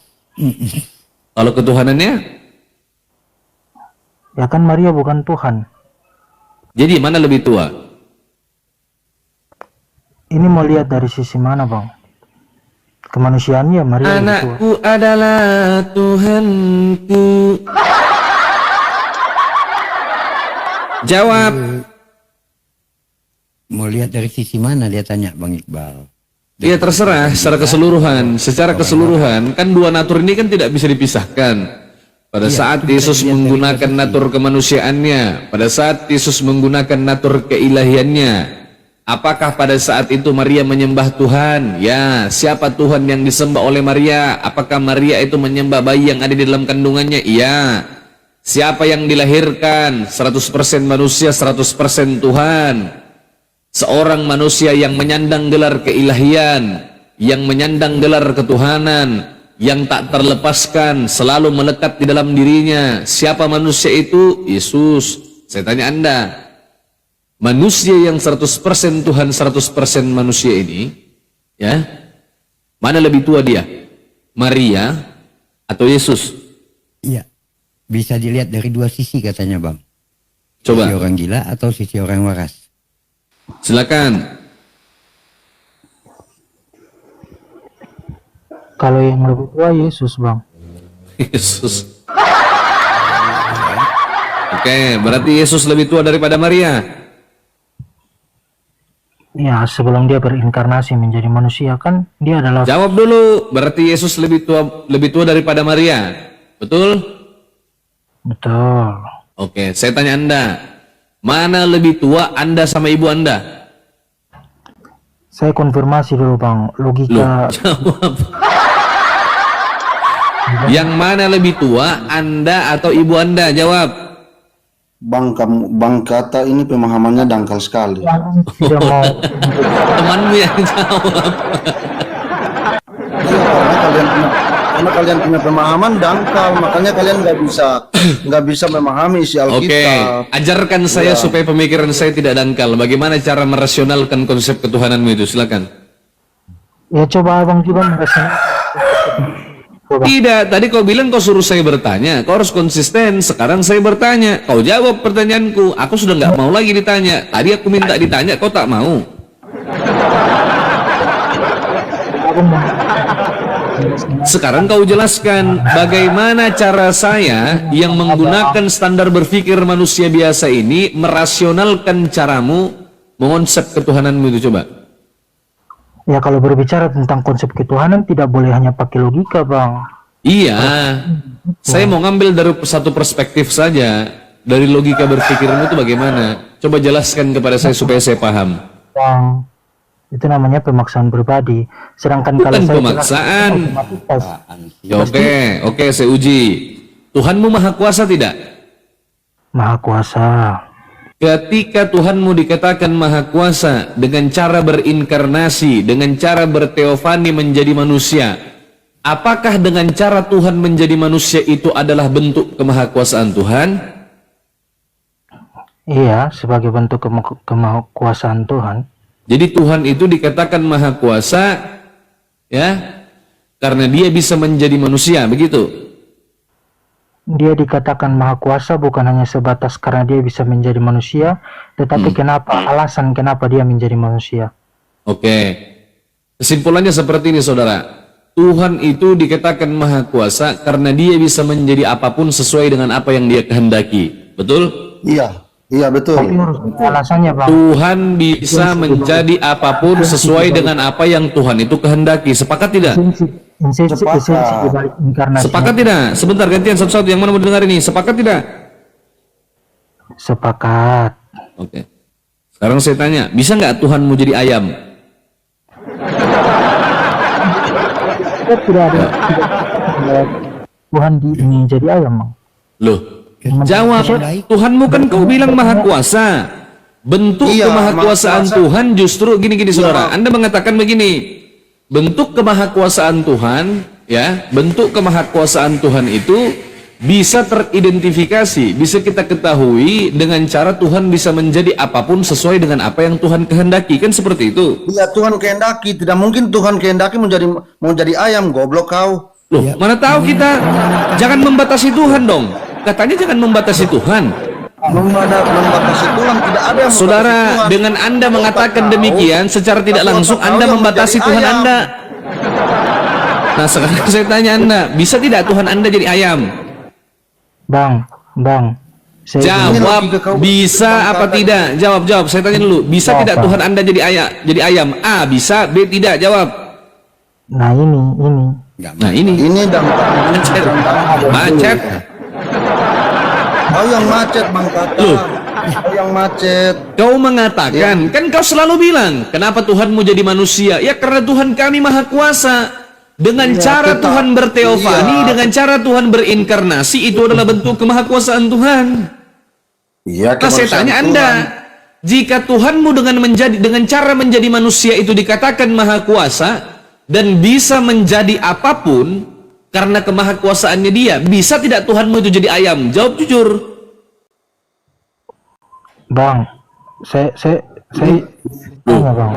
Kalau ketuhanannya? Ya kan Maria bukan Tuhan. Jadi mana lebih tua? Ini mau lihat dari sisi mana bang? kemanusiaannya Maria lebih tua. Anakku adalah Tuhanku. Jawab. Mau lihat dari sisi mana dia tanya Bang Iqbal? Ya terserah secara keseluruhan. Secara keseluruhan kan dua natur ini kan tidak bisa dipisahkan. Pada saat Yesus menggunakan natur kemanusiaannya, pada saat Yesus menggunakan natur keilahiannya, apakah pada saat itu Maria menyembah Tuhan? Ya, siapa Tuhan yang disembah oleh Maria? Apakah Maria itu menyembah bayi yang ada di dalam kandungannya? Iya. Siapa yang dilahirkan? 100% manusia, 100% Tuhan. Seorang manusia yang menyandang gelar keilahian, yang menyandang gelar ketuhanan, yang tak terlepaskan, selalu melekat di dalam dirinya. Siapa manusia itu? Yesus. Saya tanya Anda, manusia yang 100% Tuhan, 100% manusia ini, ya, mana lebih tua dia? Maria atau Yesus? Iya. Bisa dilihat dari dua sisi katanya Bang. Coba. Sisi orang gila atau sisi orang waras. Silakan. Kalau yang lebih tua Yesus Bang. Yesus. Oke, berarti Yesus lebih tua daripada Maria. Ya, sebelum dia berinkarnasi menjadi manusia kan dia adalah. Jawab dulu, berarti Yesus lebih tua daripada Maria. Betul? Betul. Oke, saya tanya Anda, mana lebih tua Anda sama ibu Anda? Saya konfirmasi dulu Bang, logika. Jawab. Yang mana lebih tua, Anda atau ibu Anda? Jawab. Bang kata ini pemahamannya dangkal sekali. Tidak mau. Temanmu yang jawab. Iya, karena kalian punya pemahaman dangkal, makanya kalian nggak bisa memahami isi Oke, Alkitab. ajarkan saya supaya pemikiran saya tidak dangkal. Bagaimana cara merasionalkan konsep ketuhananmu itu? Silakan. Ya coba Abang juga merasakan. Tidak, tadi kau bilang kau suruh saya bertanya. Kau harus konsisten. Sekarang saya bertanya. Kau jawab pertanyaanku. Aku sudah nggak mau lagi ditanya. Tadi aku minta ditanya, kau tak mau. Sekarang kau jelaskan bagaimana cara saya yang menggunakan standar berpikir manusia biasa ini merasionalkan caramu mengonsep ketuhananmu itu, coba. Ya kalau berbicara tentang konsep ketuhanan tidak boleh hanya pakai logika Bang. Iya, saya mau ngambil dari satu perspektif saja. Dari logika berpikirmu itu bagaimana? Coba jelaskan kepada saya supaya saya paham. Bang, itu namanya pemaksaan pribadi. Sedangkan Bukan kalau saya pemaksaan. jelaskan, Oke, saya uji. Tuhanmu maha kuasa tidak? Maha kuasa. Ketika Tuhanmu dikatakan maha kuasa dengan cara berinkarnasi, dengan cara berteofani menjadi manusia, apakah dengan cara Tuhan menjadi manusia itu adalah bentuk kemahakuasaan Tuhan? Iya, sebagai bentuk kemahakuasaan Tuhan. Jadi Tuhan itu dikatakan maha kuasa, ya, karena dia bisa menjadi manusia, begitu? Dia dikatakan maha kuasa bukan hanya sebatas karena dia bisa menjadi manusia, tetapi alasan kenapa dia menjadi manusia. Oke. Kesimpulannya seperti ini, saudara. Tuhan itu dikatakan maha kuasa karena dia bisa menjadi apapun sesuai dengan apa yang dia kehendaki. Betul? Iya betul. Tapi harus alasannya Bang. Tuhan bisa menjadi apapun sesuai dengan apa yang Tuhan itu kehendaki. Sepakat tidak? Esensi di balik inkarnasi. Sepakat tidak? Sebentar, gantian satu-satu. Yang mana mau dengar ini? Sepakat tidak? Sepakat. Oke. Sekarang saya tanya, bisa nggak Tuhan mau jadi ayam? Tidak ada. Tuhan ini jadi ayam Bang. Loh, jawab. Tuhanmu kan kau bilang maha kuasa. Bentuk kemahakuasaan Tuhan justru gini-gini, saudara. Anda mengatakan begini. Bentuk kemahakuasaan Tuhan, ya, bentuk kemahakuasaan Tuhan itu bisa teridentifikasi, bisa kita ketahui dengan cara Tuhan bisa menjadi apapun sesuai dengan apa yang Tuhan kehendaki, kan seperti itu. Bila Tuhan kehendaki, tidak mungkin Tuhan kehendaki mau jadi ayam, goblok kau. Loh, mana tahu kita? Jangan membatasi Tuhan dong. Katanya jangan membatasi Tuhan. Membatasi Tuhan, tidak ada yang Saudara, Tuhan. dengan Anda mengatakan demikian, secara tidak langsung Anda membatasi Tuhan Anda. Nah sekarang saya tanya Anda, bisa tidak Tuhan Anda jadi ayam? Bang, saya Jawab, bisa apa tidak? Jawab. Saya tanya dulu, bisa tidak Apa? Tuhan Anda jadi ayam? A, bisa, B, tidak. Jawab. Nah ini. Nah ini macet. Kau yang macet Bang Kata. Loh. Kau yang macet. Kau mengatakan, kan kau selalu bilang, kenapa Tuhanmu jadi manusia? Ya karena Tuhan kami maha kuasa. Dengan cara tetap. Tuhan berteofani, Iya. dengan cara Tuhan berinkarnasi, itu adalah bentuk kemahakuasaan Tuhan. Iya, Nah saya tanya Anda, jika Tuhanmu dengan cara menjadi manusia itu dikatakan maha kuasa dan bisa menjadi apapun karena kemahakuasaannya dia, bisa tidak Tuhanmu itu jadi ayam? Jawab jujur. Bang, saya tanya bang.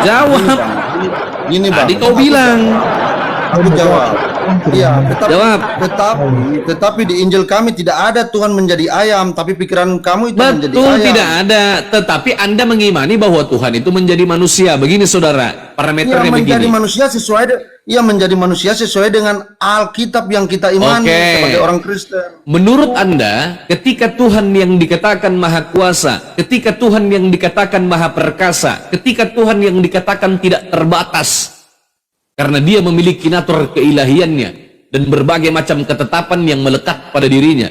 Jawab. Ini Bang. Tadi kau bilang. Aku jawab. Iya, Jawab. tetapi di Injil kami tidak ada Tuhan menjadi ayam, tapi pikiran kamu itu menjadi Betul, ayam. tidak ada. Tetapi Anda mengimani bahwa Tuhan itu menjadi manusia. Begini saudara, parameternya menjadi begini. manusia menjadi manusia sesuai dengan Alkitab yang kita imani Oke. sebagai orang Kristen. Menurut Anda, ketika Tuhan yang dikatakan maha kuasa, ketika Tuhan yang dikatakan maha perkasa, ketika Tuhan yang dikatakan tidak terbatas, karena dia memiliki natur keilahiannya dan berbagai macam ketetapan yang melekat pada dirinya,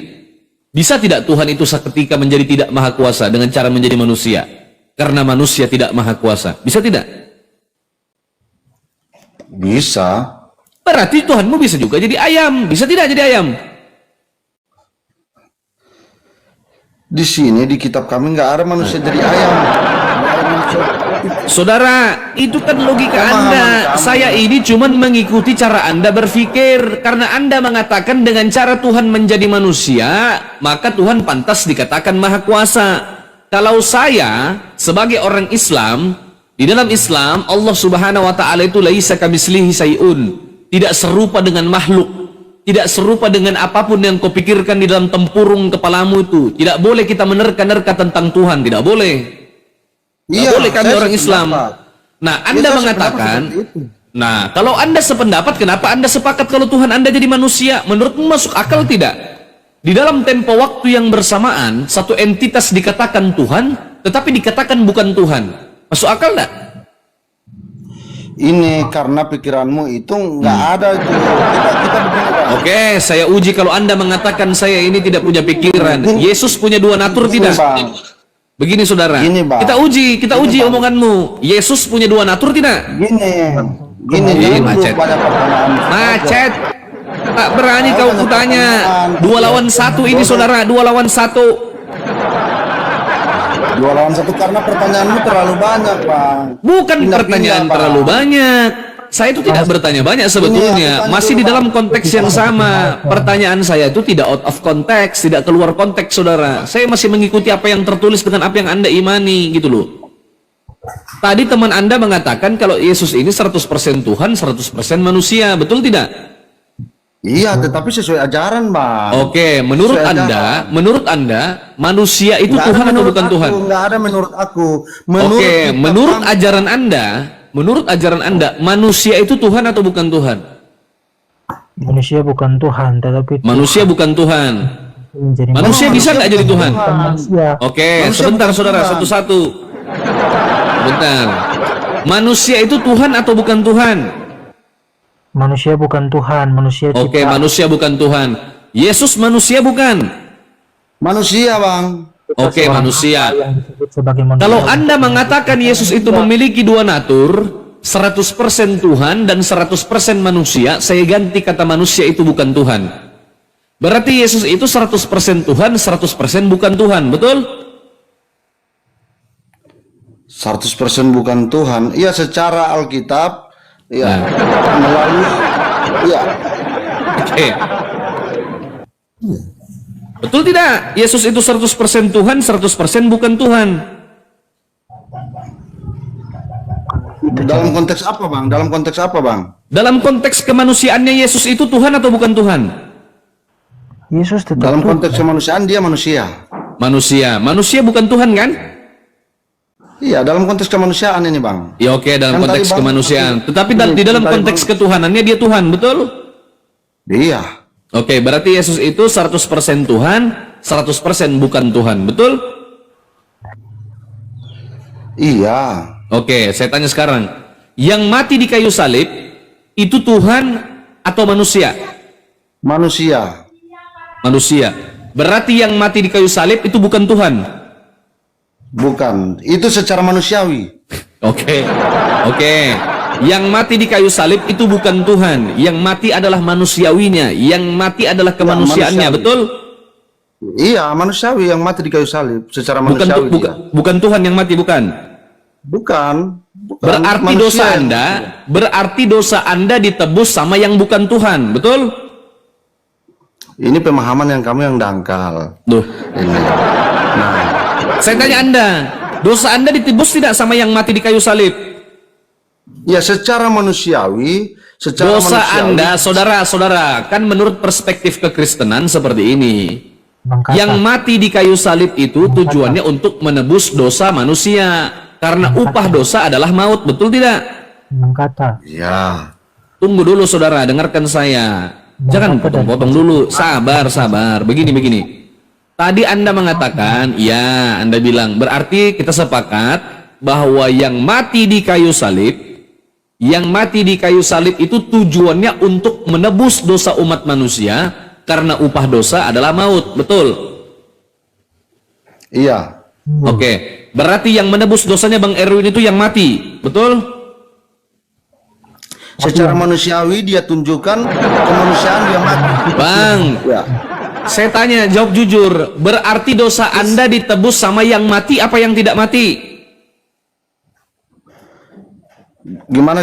bisa tidak Tuhan itu seketika menjadi tidak maha kuasa dengan cara menjadi manusia? Karena manusia tidak maha kuasa. Bisa tidak? Bisa. Berarti Tuhanmu bisa juga jadi ayam. Bisa tidak jadi ayam? Di sini di kitab kami nggak ada manusia jadi ayam. Nggak ada manusia. Saudara, itu kan logika Anda. Saya ini cuma mengikuti cara Anda berpikir. Karena Anda mengatakan dengan cara Tuhan menjadi manusia, maka Tuhan pantas dikatakan maha kuasa. Kalau saya, sebagai orang Islam, di dalam Islam, Allah subhanahu wa ta'ala itu laisa kamitslihi syai'un. Tidak serupa dengan makhluk. Tidak serupa dengan apapun yang kau pikirkan di dalam tempurung kepalamu itu. Tidak boleh kita menerka-nerka tentang Tuhan. Tidak boleh. Nggak boleh kami saya orang Islam. sependapat. Nah, Ya, Anda saya mengatakan, sependapat seperti itu. nah, kalau Anda sependapat, kenapa Anda sepakat kalau Tuhan Anda jadi manusia? Menurutmu masuk akal tidak? Di dalam tempo waktu yang bersamaan, satu entitas dikatakan Tuhan, tetapi dikatakan bukan Tuhan. Masuk akal tidak? Ini karena pikiranmu itu nggak ada itu. Kita begini Bang. Oke, saya uji kalau Anda mengatakan saya ini tidak punya pikiran. Yesus punya dua natur Begini, tidak? Bang. Begini saudara, Gini, Bang. kita uji Bang. omonganmu. Yesus punya dua natur tidak? Gini Ini jangan macet. dulu pada pertanyaan. Macet. Tak berani kau banyak kutanya. pertanyaan. 2 lawan 1 ini saudara, 2 lawan 1. 2 lawan 1 karena pertanyaanmu terlalu banyak Bang. Bukan Pindah-pindah, pertanyaan Bang. terlalu banyak. Saya itu tidak bertanya banyak sebetulnya. Ini, Masih di Bang. dalam konteks yang sama. Pertanyaan saya itu tidak out of konteks, tidak keluar konteks saudara. Saya masih mengikuti apa yang tertulis dengan apa yang Anda imani gitu loh. Tadi teman Anda mengatakan kalau Yesus ini 100% Tuhan, 100% manusia. Betul tidak? Iya, tetapi sesuai ajaran Bang. Oke, menurut Sesuai Anda, manusia itu Nggak ada Tuhan atau menurut bukan aku, Tuhan? Nggak ada menurut aku. Oke, kitab menurut kami- ajaran Anda, manusia itu Tuhan atau bukan Tuhan? Manusia bukan Tuhan, tetapi Manusia bukan Tuhan. menjadi Manusia bisa nggak jadi Tuhan? manusia. Oke, Manusia sebentar bukan saudara, Tuhan. satu-satu. Bentar. Manusia itu Tuhan atau bukan Tuhan? Manusia bukan Tuhan, manusia Oke, ciptaan. manusia bukan Tuhan. Yesus manusia bukan? Manusia Bang. Oke, manusia. yang disebut sebagai manusia. Kalau Anda mengatakan Yesus itu memiliki dua natur, 100% Tuhan dan 100% manusia, saya ganti kata manusia itu bukan Tuhan. Berarti Yesus itu 100% Tuhan, 100% bukan Tuhan, betul? 100% bukan Tuhan. Iya, secara Alkitab ya Nah. melalui ya Oke. Betul tidak? Yesus itu 100% Tuhan, 100% bukan Tuhan. dalam konteks apa Bang? Dalam konteks apa Bang? Dalam konteks kemanusiaannya Yesus itu Tuhan atau bukan Tuhan? Yesus tetap Dalam Tuhan. konteks kemanusiaan dia manusia. Manusia. Manusia bukan Tuhan kan? Iya, dalam konteks kemanusiaan ini, Bang. Ya oke, dalam Kan konteks tadi Bang- kemanusiaan. Tetapi di dalam Tadi konteks Bang- ketuhanannya dia Tuhan, betul? Iya. Oke, berarti Yesus itu 100% Tuhan, 100% bukan Tuhan, betul? Iya. Oke, saya tanya sekarang. Yang mati di kayu salib itu Tuhan atau manusia? Manusia. Manusia. Berarti yang mati di kayu salib itu bukan Tuhan. Bukan. Itu secara manusiawi. Oke. Oke. Yang mati di kayu salib itu bukan Tuhan. Yang mati adalah manusiawinya. Yang mati adalah kemanusiaannya, manusiawi. betul? Iya, manusiawi yang mati di kayu salib secara Bukan manusiawi. bukan Tuhan yang mati, bukan. Bukan. Berarti Manusia. berarti dosa Anda ditebus sama yang bukan Tuhan, betul? Ini pemahaman yang kamu yang dangkal. Duh. Ini. Nah, Saya tanya Anda, dosa Anda ditebus tidak sama yang mati di kayu salib? ya secara manusiawi, secara Dosa manusiawi, Anda, saudara-saudara, kan menurut perspektif kekristenan seperti ini. Bang Kata. Yang mati di kayu salib itu tujuannya untuk menebus dosa manusia. Karena upah dosa adalah maut, betul tidak? Bang Kata. ya. Tunggu dulu saudara, dengarkan saya. Jangan potong-potong dulu, sabar. Begini. Tadi Anda mengatakan, ya Anda bilang, berarti kita sepakat bahwa yang mati di kayu salib, itu tujuannya untuk menebus dosa umat manusia, karena upah dosa adalah maut, betul? Iya. Oke, berarti yang menebus dosanya Bang Erwin itu yang mati, betul? Secara manusiawi dia tunjukkan kemanusiaan dia mati. Bang, Ya. saya tanya, jawab jujur. Berarti dosa Anda ditebus sama yang mati apa yang tidak mati? Gimana?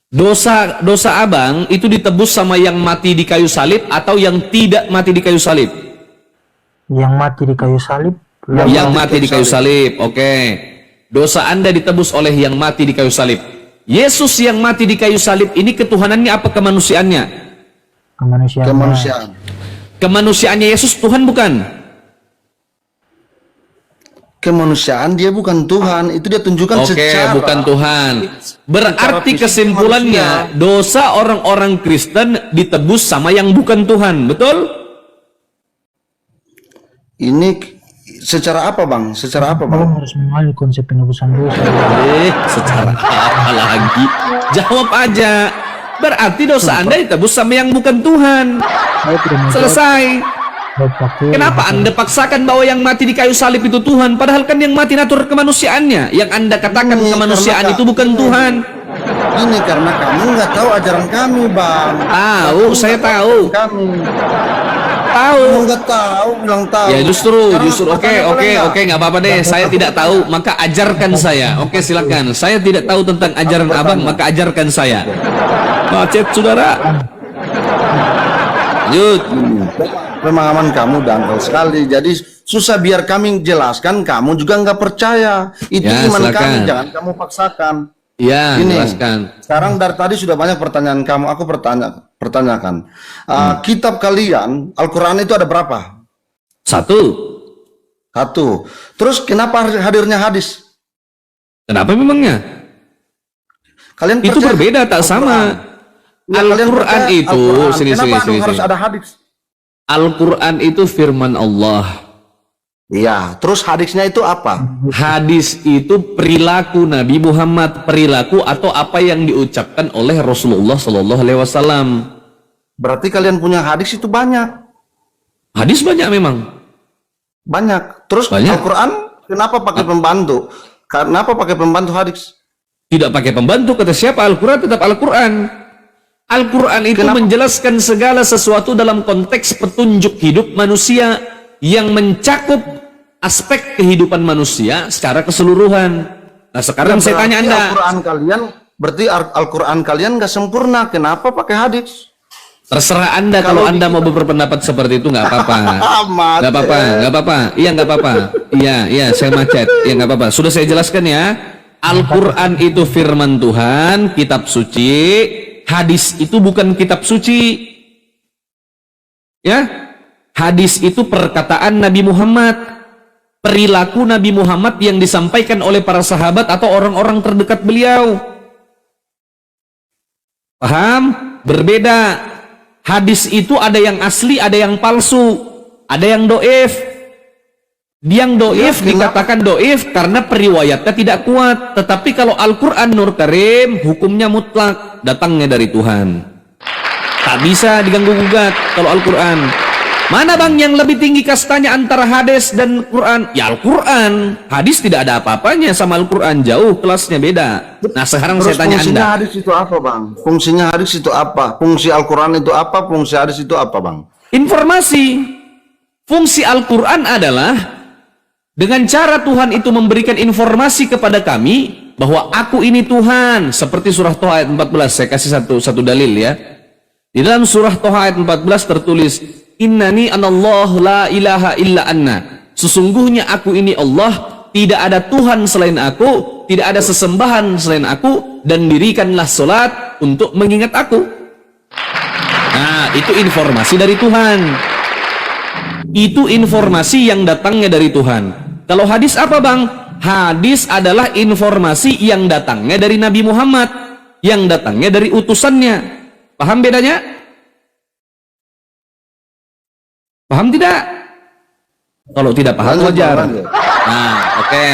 Dosa abang itu ditebus sama yang mati di kayu salib atau yang tidak mati di kayu salib? Yang mati di kayu salib. Yang mati di kayu salib, oke. Dosa Anda ditebus oleh yang mati di kayu salib. Yesus yang mati di kayu salib ini ketuhanannya apa kemanusiaannya? Kemanusiaan. Kemanusiaannya Yesus Tuhan bukan? Kemanusiaan dia bukan Tuhan, itu dia tunjukkan Oke, secara bukan Tuhan. Berarti fisik kesimpulannya dosa orang-orang Kristen ditebus sama yang bukan Tuhan, betul? Ini secara apa, Bang? Secara apa, Bang Bang? harus mengalami konsep penebusan dosa. Secara apa lagi? Jawab aja. Berarti dosa Anda ditebus sama yang bukan Tuhan. Saya tidak mau Selesai. jawab pakai. Kenapa Anda paksakan bahwa yang mati di kayu salib itu Tuhan? Padahal kan yang mati natur kemanusiaannya. Yang Anda katakan Ini kemanusiaan karena itu bukan Tuhan. Ini karena kamu nggak tahu ajaran kami, Bang. Tahu, saya tahu. Kami. Tahu. Kamu nggak tahu, bilang tahu. Ya justru Sekarang oke pertanyaan nggak apa-apa deh. Saya tidak tahu, maka ajarkan saya. Oke, silakan. Saya tidak tahu tentang ajaran abang, maka ajarkan saya. Macet saudara. Lanjut. Pemahaman kamu dangkal sekali. Jadi susah biar kami jelaskan, kamu juga nggak percaya. Itu Ya, iman silakan. kami, jangan kamu paksakan. Ya, Gini, jelaskan. sekarang dari tadi sudah banyak pertanyaan kamu, aku pertanyakan. Kitab kalian, Al-Quran itu ada berapa? Satu. Terus kenapa hadirnya hadis? Kenapa memangnya? Kalian Itu percaya berbeda, tak Al-Quran? sama. Ya, kalian Al-Quran percaya itu, Al-Quran. sini. Kenapa harus ada hadis? Al-Quran itu firman Allah. Iya, terus hadisnya itu apa? Hadis itu perilaku Nabi Muhammad, perilaku atau apa yang diucapkan oleh Rasulullah Shallallahu Alaihi Wasallam. Berarti kalian punya hadis itu banyak. Hadis banyak memang. Banyak. Terus Banyak. Al-Quran kenapa pakai pembantu? Kenapa pakai pembantu hadis? Tidak pakai pembantu, kata siapa? Al-Quran tetap Al-Quran. Al-Quran itu Kenapa? menjelaskan segala sesuatu dalam konteks petunjuk hidup manusia yang mencakup aspek kehidupan manusia secara keseluruhan. Nah sekarang saya tanya Anda. Al-Quran kalian nggak sempurna. Kenapa pakai hadis? Terserah Anda, kalau Anda mau berpendapat seperti itu nggak apa-apa. Nggak apa-apa. Iya nggak apa-apa. Iya, saya macet. Iya nggak apa-apa. Sudah saya jelaskan ya. Al-Quran itu firman Tuhan, kitab suci. Hadis itu bukan kitab suci. Ya, hadis itu perkataan Nabi Muhammad. perilaku Nabi Muhammad yang disampaikan oleh para sahabat atau orang-orang terdekat beliau. Paham? Berbeda. Hadis itu ada yang asli, ada yang palsu, ada yang doif. Yang doif dikatakan doif karena periwayatnya tidak kuat. Tetapi kalau Al-Quran Nur Karim, hukumnya mutlak, datangnya dari Tuhan. Tak bisa diganggu-gugat kalau Al-Quran. Mana bang yang lebih tinggi kastanya antara hadis dan Quran? Ya Al-Quran. Hadis tidak ada apa-apanya sama Al-Quran, jauh kelasnya beda. Nah sekarang Terus saya tanya fungsinya Anda. hadis itu apa, Bang? Fungsinya hadis itu apa? Fungsi Al-Quran itu apa? Fungsi hadis itu apa, Bang? Informasi. Fungsi Al-Quran adalah dengan cara Tuhan itu memberikan informasi kepada kami bahwa aku ini Tuhan. Seperti surah Toha ayat 14. Saya kasih satu dalil ya. Di dalam surah Toha ayat 14 tertulis, Innani anallahu la ilaha illa anna. Sesungguhnya aku ini Allah, tidak ada Tuhan selain aku, tidak ada sesembahan selain aku, dan dirikanlah solat untuk mengingat aku. Nah, itu informasi dari Tuhan. Itu informasi yang datangnya dari Tuhan. Kalau hadis apa bang? Hadis adalah informasi yang datangnya dari Nabi Muhammad, yang datangnya dari utusannya. Paham bedanya? Paham tidak? Kalau tidak paham wajar. Nah, oke.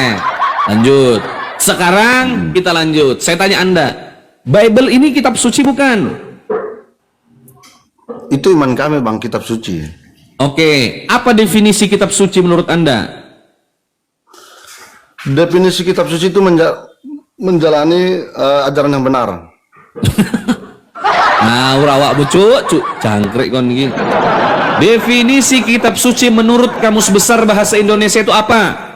Lanjut. Sekarang kita lanjut. Saya tanya Anda, Bible ini kitab suci bukan? Itu iman kami, Bang, kitab suci. Oke, apa definisi kitab suci menurut Anda? Definisi kitab suci itu menjalani ajaran yang benar. Nah, urawak bucu, jangkrik kon iki. Definisi kitab suci menurut Kamus Besar Bahasa Indonesia itu apa?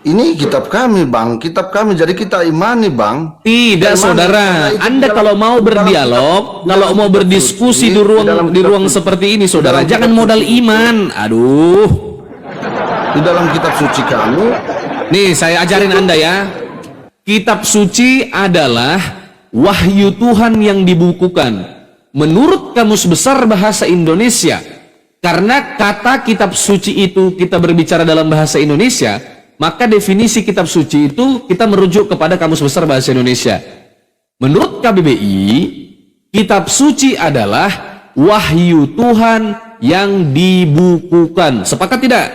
Ini kitab kami, Bang. Kitab kami, jadi kita imani, Bang. Tidak, saudara. Anda kalau mau berdialog, kalau mau berdiskusi di ruang seperti ini, saudara, jangan modal iman. Aduh. Di dalam kitab suci kami. Nih, saya ajarin Anda ya. Kitab suci adalah wahyu Tuhan yang dibukukan. Menurut Kamus Besar Bahasa Indonesia, karena kata kitab suci itu kita berbicara dalam bahasa Indonesia, maka definisi kitab suci itu kita merujuk kepada Kamus Besar Bahasa Indonesia. Menurut KBBI, kitab suci adalah wahyu Tuhan yang dibukukan. Sepakat tidak?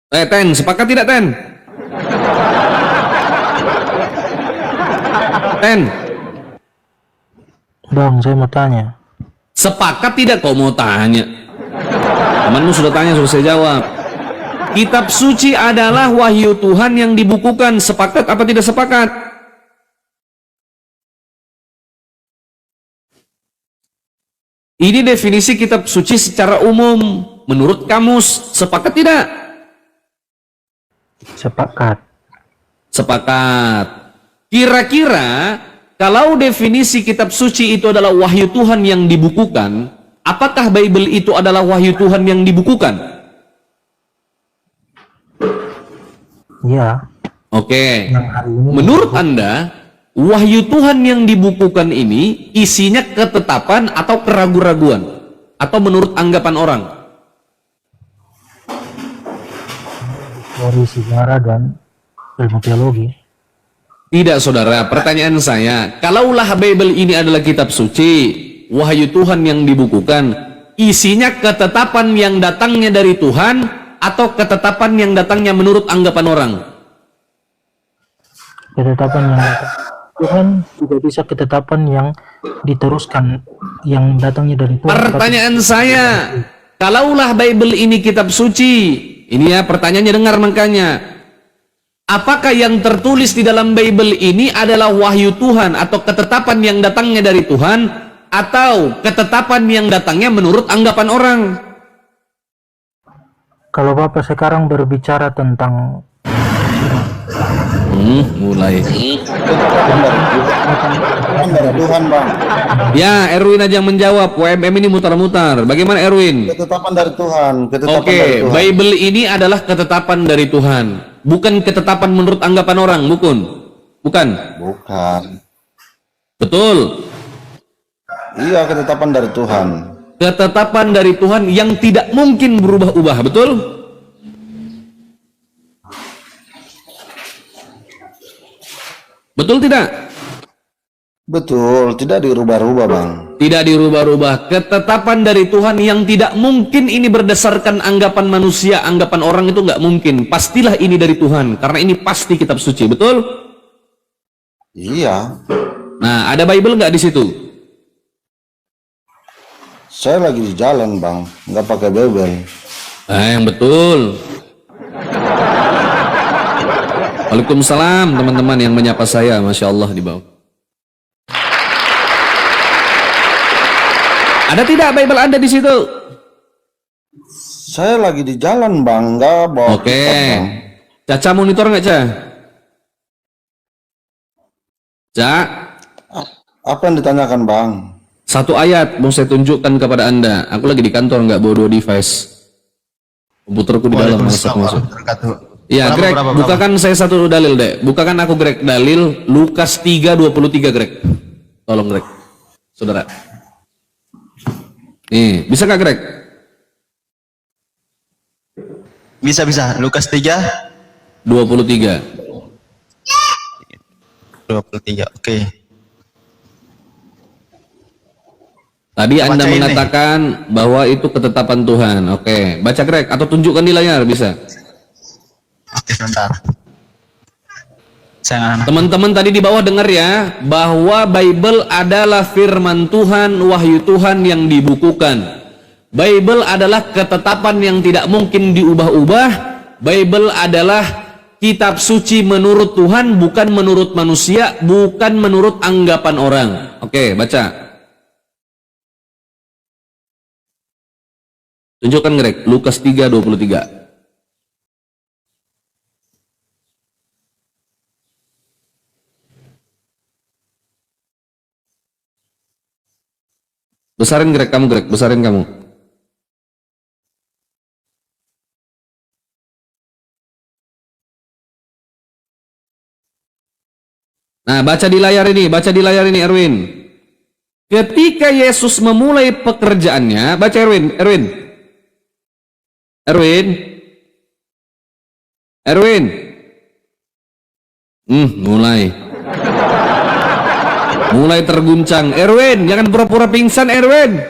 Ten, sepakat tidak, Ten? Ten. Bang, saya mau tanya. Sepakat tidak kau mau tanya? Temanmu sudah tanya, sudah saya jawab. Kitab suci adalah wahyu Tuhan yang dibukukan. Sepakat apa tidak sepakat? Ini definisi kitab suci secara umum. Menurut kamus, sepakat tidak? Sepakat. Sepakat. Kira-kira kalau definisi kitab suci itu adalah wahyu Tuhan yang dibukukan, apakah Bible itu adalah wahyu Tuhan yang dibukukan? Ya. Oke. Menurut Anda, wahyu Tuhan yang dibukukan ini isinya ketetapan atau keraguan-raguan? Atau menurut anggapan orang? Dari sejarah dan ilmu teologi. Tidak, saudara. Pertanyaan saya, kalaulah Bible ini adalah kitab suci, wahyu Tuhan yang dibukukan, isinya ketetapan yang datangnya dari Tuhan atau ketetapan yang datangnya menurut anggapan orang? Ketetapan yang datang Tuhan juga bisa ketetapan yang diteruskan yang datangnya dari Tuhan. Pertanyaan saya, kalaulah Bible ini kitab suci, ini ya pertanyaannya, dengar makanya. Apakah yang tertulis di dalam Bible ini adalah wahyu Tuhan atau ketetapan yang datangnya dari Tuhan atau ketetapan yang datangnya menurut anggapan orang? Kalau Bapak sekarang berbicara tentang mulai. Dari Tuhan, Bang. Ya, Erwin aja yang menjawab. WMM ini mutar-mutar. Bagaimana Erwin? Ketetapan dari Tuhan. Ketetapan Oke, dari Tuhan. Bible ini adalah ketetapan dari Tuhan. Bukan ketetapan menurut anggapan orang, bukan? Bukan. Bukan. Betul. Iya, ketetapan dari Tuhan. Ketetapan dari Tuhan yang tidak mungkin berubah-ubah, betul? Betul tidak? Betul, tidak dirubah-rubah, Bang. Tidak dirubah-rubah. Ketetapan dari Tuhan yang tidak mungkin ini berdasarkan anggapan manusia, anggapan orang itu nggak mungkin. Pastilah ini dari Tuhan, karena ini pasti kitab suci, betul? Iya. Nah, ada Bible nggak di situ? Saya lagi di jalan, Bang, nggak pakai Bible. Yang betul. Waalaikumsalam teman-teman yang menyapa saya, Masya Allah di bawah. Ada tidak Bible Anda di situ? Saya lagi di jalan, Bang, nggak bawa. Oke. kitab, Bang. Caca monitor nggak, Ca? Ca? Apa yang ditanyakan, Bang? Satu ayat mau saya tunjukkan kepada Anda. Aku lagi di kantor, nggak bawa 2 device. Komputerku di dalam masuk. Ya, Greg, bukakan saya satu dalil, Dek. Bukakan aku, Greg, dalil Lukas 3:23, Greg. Tolong, Greg. Saudara. Nih, bisa nggak, Greg? Bisa. Lukas 3 23. 23. Oke. Tadi Anda Bacain mengatakan bahwa itu ketetapan Tuhan. Oke, baca, Greg, atau tunjukkan di layar bisa. Oke, sebentar. Saya Teman-teman tadi di bawah dengar ya, bahwa Bible adalah firman Tuhan, wahyu Tuhan yang dibukukan. Bible adalah ketetapan yang tidak mungkin diubah-ubah. Bible adalah kitab suci menurut Tuhan, bukan menurut manusia, bukan menurut anggapan orang. Oke, baca. Tunjukkan, Greg, Lukas 3:23. Besarin, Greg, kamu, Greg, besarin kamu. Nah, baca di layar ini, Erwin. Ketika Yesus memulai pekerjaannya, baca Erwin. Mulai terguncang. Erwin, jangan pura-pura pingsan, Erwin.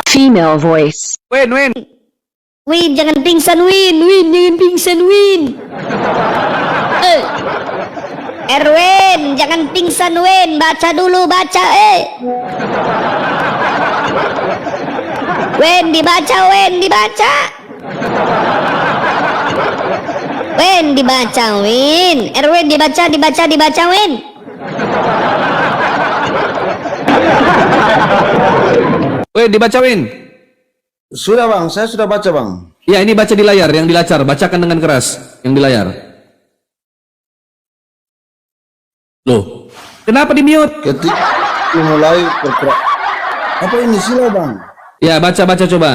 Female voice. Win. Win, jangan pingsan, Win, jangan pingsan, Win. Erwin, jangan pingsan, Win. Baca dulu, baca, Win, dibaca, Win, dibaca. Win, dibaca, Win. Erwin, dibaca, Win. Win, dibaca, Win. Sudah, Bang, saya sudah baca, Bang. Ya, ini baca di layar, yang dilacar. Bacakan dengan keras, yang di layar. Loh, kenapa di-mute? Ketika mulai bergerak. Apa ini sila, Bang? Ya, baca coba.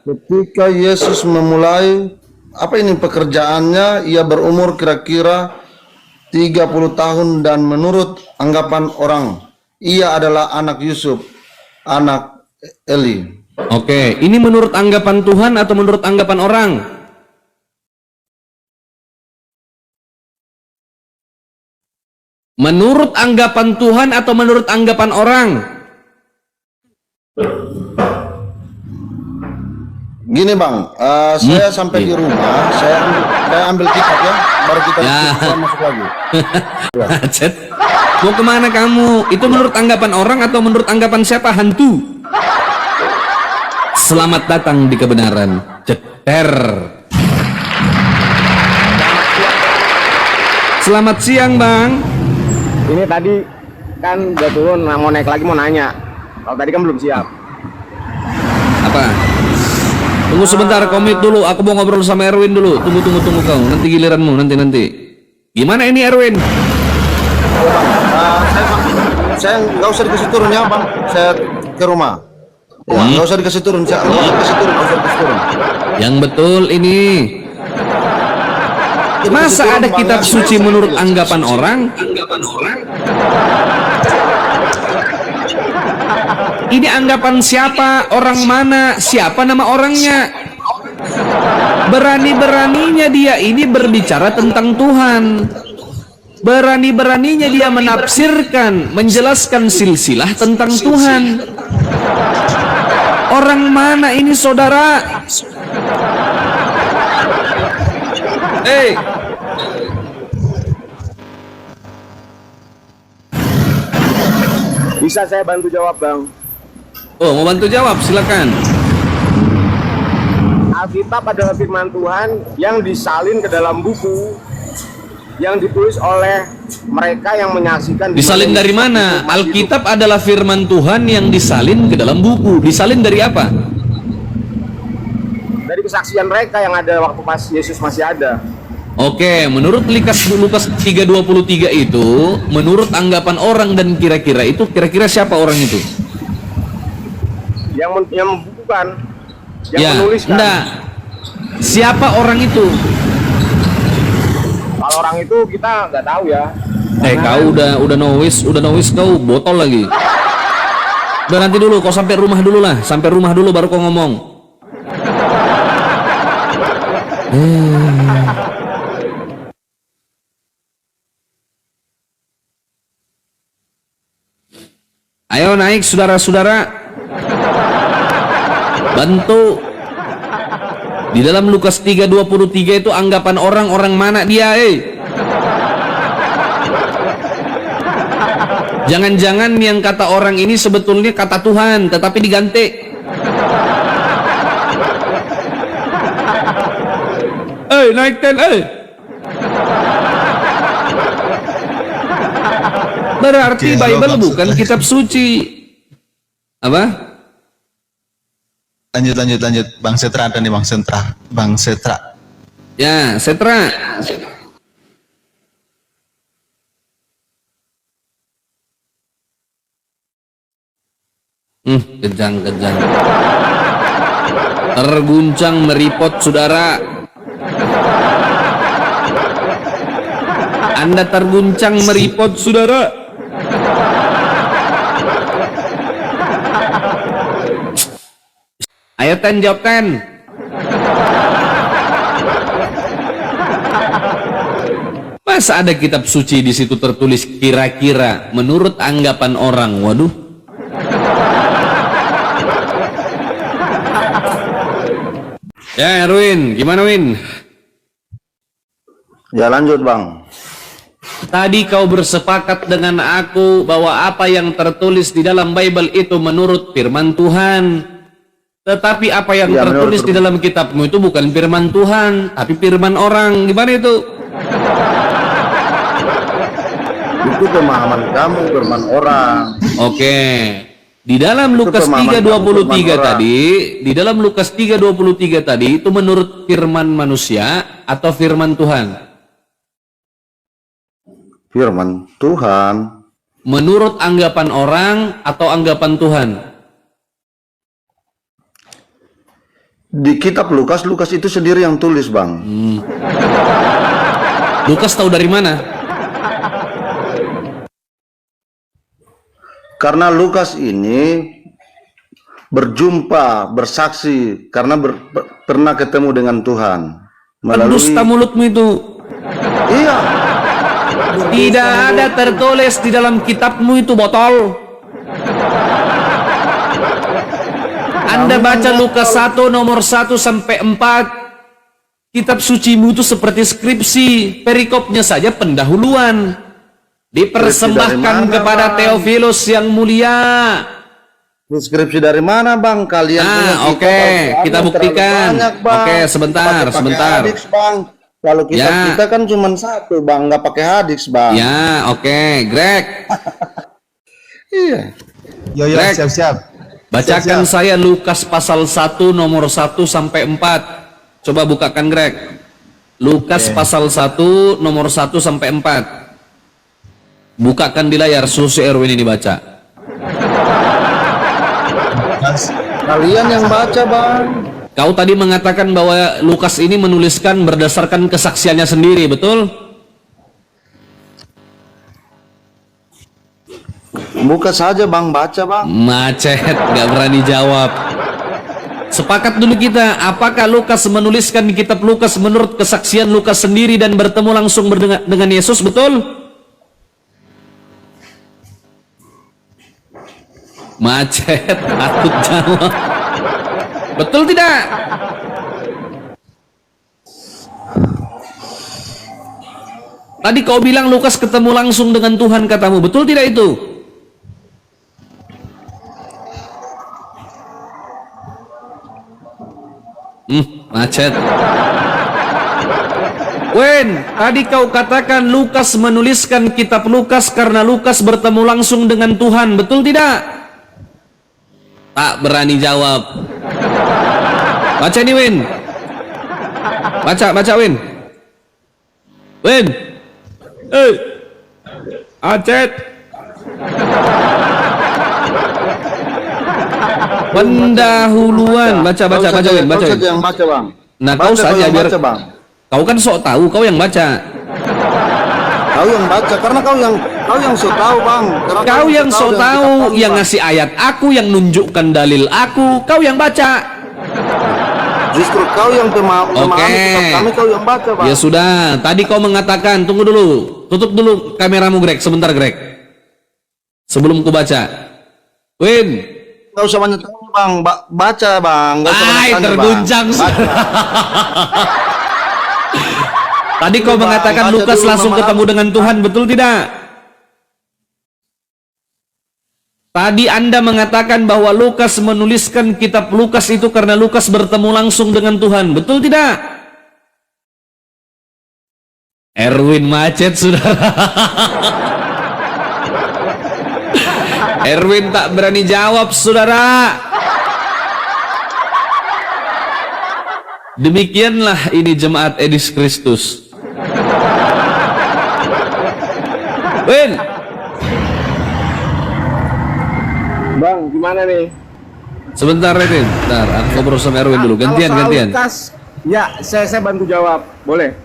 Ketika Yesus memulai, apa ini pekerjaannya, ia berumur kira-kira 30 tahun dan menurut anggapan orang, ia adalah anak Yusuf, anak Eli. Oke, ini menurut anggapan Tuhan atau menurut anggapan orang? Menurut anggapan Tuhan atau menurut anggapan orang? Gini, Bang, saya sampai di rumah, saya ambil kitab ya, baru kita masuk lagi. Cet, mau kemana kamu? Itu menurut anggapan orang atau menurut anggapan siapa? Hantu. Selamat datang di kebenaran. Ceter. Selamat siang, Bang. Ini tadi kan udah turun, mau naik lagi mau nanya. Kalau tadi kan belum siap. Apa? Tunggu sebentar, komit dulu. Aku mau ngobrol sama Erwin dulu. Tunggu kau. Nanti giliranmu, nanti. Gimana ini, Erwin? Saya nggak usah dikasih turun ya, Bang. Saya ke rumah. Nggak usah dikasih turun. Nggak usah dikasih turun. Yang betul ini. Masa ada kitab suci menurut anggapan orang? Ini anggapan siapa? Orang mana? Siapa nama orangnya? Berani-beraninya dia ini berbicara tentang Tuhan. Berani-beraninya dia menafsirkan, menjelaskan silsilah tentang Tuhan. Orang mana ini, saudara? Bisa saya bantu jawab, Bang? Oh, mau bantu jawab, silakan. Alkitab adalah firman Tuhan yang disalin ke dalam buku yang ditulis oleh mereka yang menyaksikan. Disalin dari mana? Alkitab adalah firman Tuhan yang disalin ke dalam buku. Disalin dari apa? Dari kesaksian mereka yang ada waktu pas Yesus masih ada. Oke, menurut Lukas 3:23 itu, menurut anggapan orang dan kira-kira siapa orang itu? Yang membukukan, yang Ya, menuliskan. enggak. Siapa orang itu? Kalau orang itu kita nggak tahu ya. Kau udah noise kau botol lagi. Udah, nanti dulu, kau sampai rumah dulu lah, sampai rumah dulu baru kau ngomong. Ayo naik saudara-saudara, bantu. Di dalam Lukas 3:23 itu anggapan orang mana dia, Jangan-jangan yang kata orang ini sebetulnya kata Tuhan, tetapi diganti. Naik ten, Berarti Oke, Bible halo, bukan kitab suci. Apa? Lanjut Bang Setra dan Bang Setra. Ya, Setra. Kejang. Terguncang meripot, saudara. Anda terguncang meripot, saudara. Ayo Ten, jawab Ten. Masa ada kitab suci di situ tertulis kira-kira menurut anggapan orang? Waduh. Ya Erwin, gimana Win? Ya lanjut Bang. Tadi kau bersepakat dengan aku bahwa apa yang tertulis di dalam Bible itu menurut firman Tuhan. Tetapi apa yang tertulis di dalam kitabmu itu bukan firman Tuhan, tapi firman orang. Gimana itu? Itu pemahaman kamu, firman orang. Oke. Di dalam Lukas 3:23 tadi, di dalam Lukas 3:23 tadi itu menurut firman manusia atau firman Tuhan? Firman Tuhan. Menurut anggapan orang atau anggapan Tuhan? Di kitab Lukas itu sendiri yang tulis, Bang. Lukas tahu dari mana? Karena Lukas ini berjumpa, bersaksi, karena pernah ketemu dengan Tuhan. Pendusta mulutmu itu. Iya. Tidak ada tertulis di dalam kitabmu itu, botol. Anda baca Lukas 1 nomor 1 sampai 4. Kitab sucimu itu seperti skripsi, perikopnya saja pendahuluan. Dipersembahkan kepada Theophilus yang mulia. Skripsi dari mana, Bang? Kalian punya oke, kita buktikan. banyak, Bang. Oke, sebentar. Hadis, Bang. Kalau kita kan cuma satu, Bang, nggak pakai hadis, Bang. Ya, oke, Greg. Iya. Yo, Greg, siap. Bacakan saya Lukas pasal 1 nomor 1 sampai 4. Coba bukakan, Greg. Lukas pasal 1 nomor 1 sampai 4. Bukakan di layar, Susi Erwin ini baca. Kalian yang baca, Bang. Kau tadi mengatakan bahwa Lukas ini menuliskan berdasarkan kesaksiannya sendiri, betul? Buka saja bang, baca bang. Macet, nggak berani jawab. Sepakat dulu kita, apakah Lukas menuliskan di kitab Lukas menurut kesaksian Lukas sendiri dan bertemu langsung dengan Yesus, betul? Macet, takut jawab. Betul tidak? Tadi kau bilang Lukas ketemu langsung dengan Tuhan katamu, betul tidak itu? Macet. Wen, tadi kau katakan Lukas menuliskan kitab Lukas karena Lukas bertemu langsung dengan Tuhan, betul tidak? Tak berani jawab. Baca nih Wen. Baca Wen. Wen. Macet. Pendahuluan, baca Wen, baca Wen. Saja yang baca bang. Nah, Baca kau saja yang biar baca, bang. kau kan sok tahu, kau yang baca. Kau yang baca karena kau yang so tahu bang. Karena Kau yang so sok dan tahu, kita yang Bang. ngasih ayat aku, yang nunjukkan dalil aku, kau yang baca. Justru kau yang memahami kitab kami, kau yang baca bang. Ya sudah, tadi kau mengatakan, tunggu dulu, tutup dulu kameramu Greg, sebentar Greg. Sebelum ku baca. Win. Kau usah banyak tanya bang, baca bang. Nggak usah banyak tanya, terguncang. Bang. Baca. Tadi kau Bang, mengatakan baca Lukas dulu, langsung memahami. ketemu dengan Tuhan, betul tidak? Tadi Anda mengatakan bahwa Lukas menuliskan kitab Lukas itu karena Lukas bertemu langsung dengan Tuhan, betul tidak? Erwin macet, saudara. Erwin tak berani jawab, saudara. Demikianlah ini jemaat Edis Kristus. Win. Bang, gimana nih? Sebentar, Erwin. Bentar, aku ngobrol sama Erwin dulu. Gantian, Kalau soal gantian. Lukas, ya, saya bantu jawab. Boleh?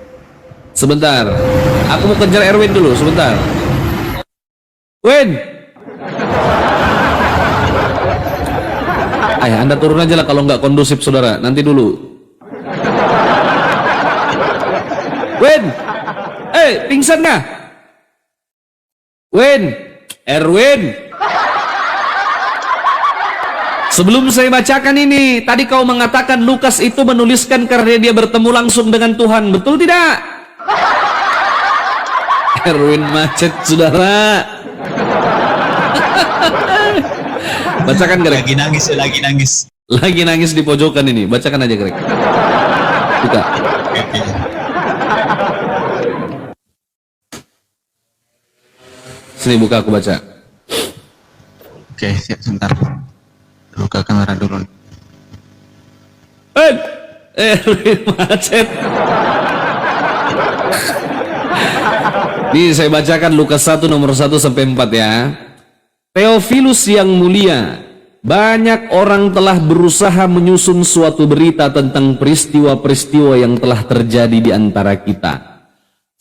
Sebentar. Aku mau kejar Erwin dulu, sebentar. Win. Ayah, Anda turun aja lah kalau nggak kondusif, saudara. Nanti dulu. Win. Pingsan nggak? Win. Erwin. Sebelum saya bacakan ini, tadi kau mengatakan Lukas itu menuliskan karena dia bertemu langsung dengan Tuhan, betul tidak? Erwin macet, saudara. Bacakan Greg. Lagi nangis. Lagi nangis di pojokan ini. Bacakan aja Greg. Buka. Sini buka, aku baca. Oke, siap sebentar. Buka kamera dulu. Erwin macet. Nih saya bacakan Lukas 1 nomor 1 sampai 4 ya. Theophilus yang mulia, banyak orang telah berusaha menyusun suatu berita tentang peristiwa-peristiwa yang telah terjadi di antara kita.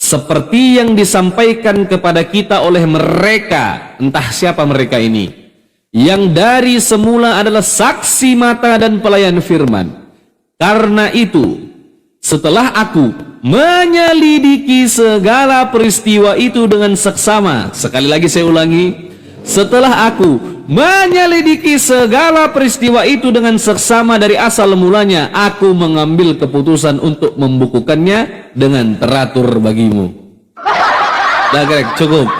Seperti yang disampaikan kepada kita oleh mereka, entah siapa mereka ini, yang dari semula adalah saksi mata dan pelayan firman. Karena itu, setelah aku menyelidiki segala peristiwa itu dengan seksama, sekali lagi saya ulangi, setelah aku menyelidiki segala peristiwa itu dengan seksama dari asal mulanya, aku mengambil keputusan untuk membukukannya dengan teratur bagimu. Dah Greg, cukup.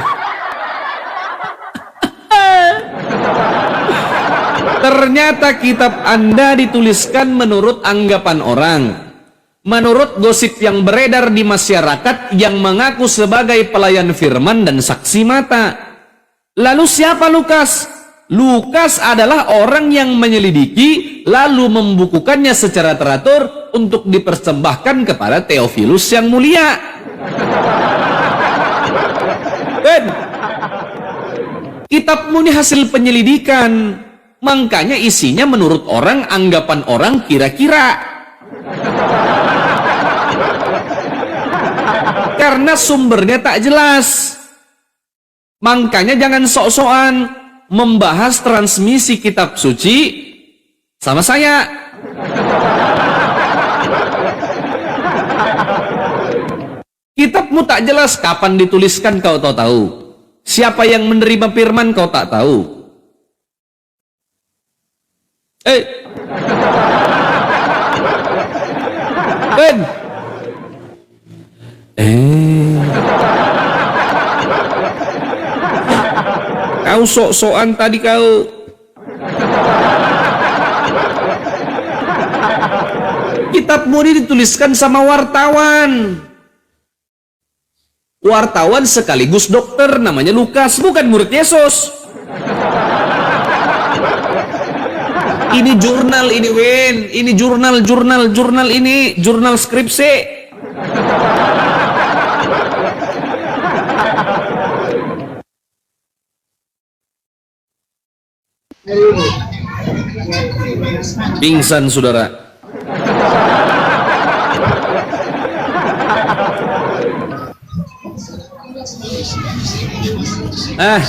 Ternyata kitab Anda dituliskan menurut anggapan orang, menurut gosip yang beredar di masyarakat yang mengaku sebagai pelayan firman dan saksi mata. Lalu siapa Lukas? Lukas adalah orang yang menyelidiki lalu membukukannya secara teratur untuk dipersembahkan kepada Theophilus yang mulia. Ben, kitabmu ini hasil penyelidikan, makanya isinya menurut orang, anggapan orang kira-kira. Karena sumbernya tak jelas. Makanya jangan sok-sokan membahas transmisi kitab suci sama saya. Kitabmu tak jelas kapan dituliskan, kau tahu. Siapa yang menerima firman kau tak tahu. Ben. Kau sok-sokan tadi kau. Kitabmu ini dituliskan sama wartawan. Wartawan sekaligus dokter, namanya Lukas, bukan murid Yesus. Ini jurnal ini, Win. Ini jurnal ini, jurnal skripsi. Pingsan, saudara.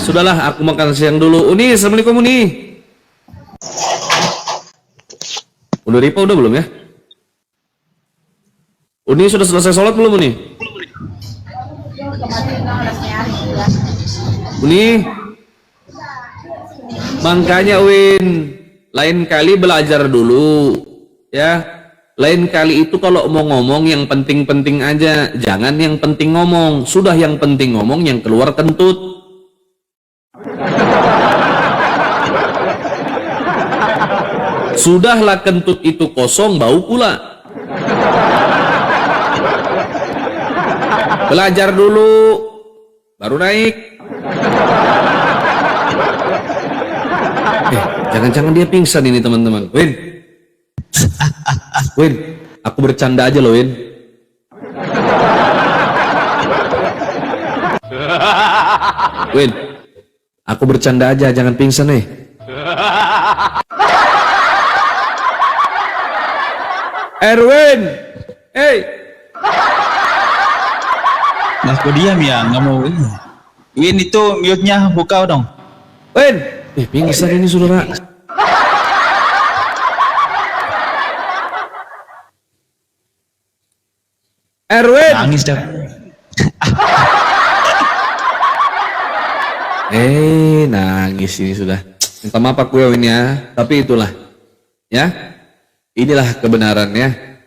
Sudahlah, aku makan siang dulu. Uni, assalamualaikum Uni. Udah Ripa udah belum ya? Uni sudah selesai sholat belum Uni? Uni, makanya Win, lain kali belajar dulu, ya. Lain kali itu kalau mau ngomong yang penting-penting aja, jangan yang penting ngomong. Sudah yang penting ngomong, yang keluar kentut. Sudahlah kentut itu kosong, bau pula. Belajar dulu, baru naik. Jangan-jangan dia pingsan ini teman-teman. Win, Win, aku bercanda aja loh Win. Win, aku bercanda aja, jangan pingsan nih. Erwin, Nah, kok diam ya, nggak mau. Win itu mute-nya buka dong. Win, pingsan ini saudara. Erwin, Nangis dah. Nangis ini sudah. Minta maaf aku ya Win ya, tapi itulah, ya. Inilah kebenarannya.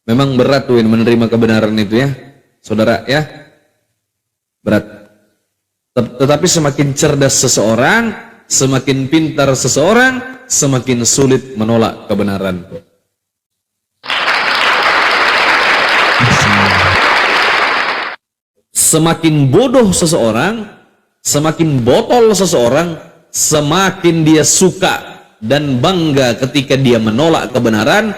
Memang berat Win menerima kebenaran itu ya, saudara ya. Berat. Tetapi semakin cerdas seseorang, semakin pintar seseorang, semakin sulit menolak kebenaran. Semakin bodoh seseorang, semakin botol seseorang, semakin dia suka dan bangga ketika dia menolak kebenaran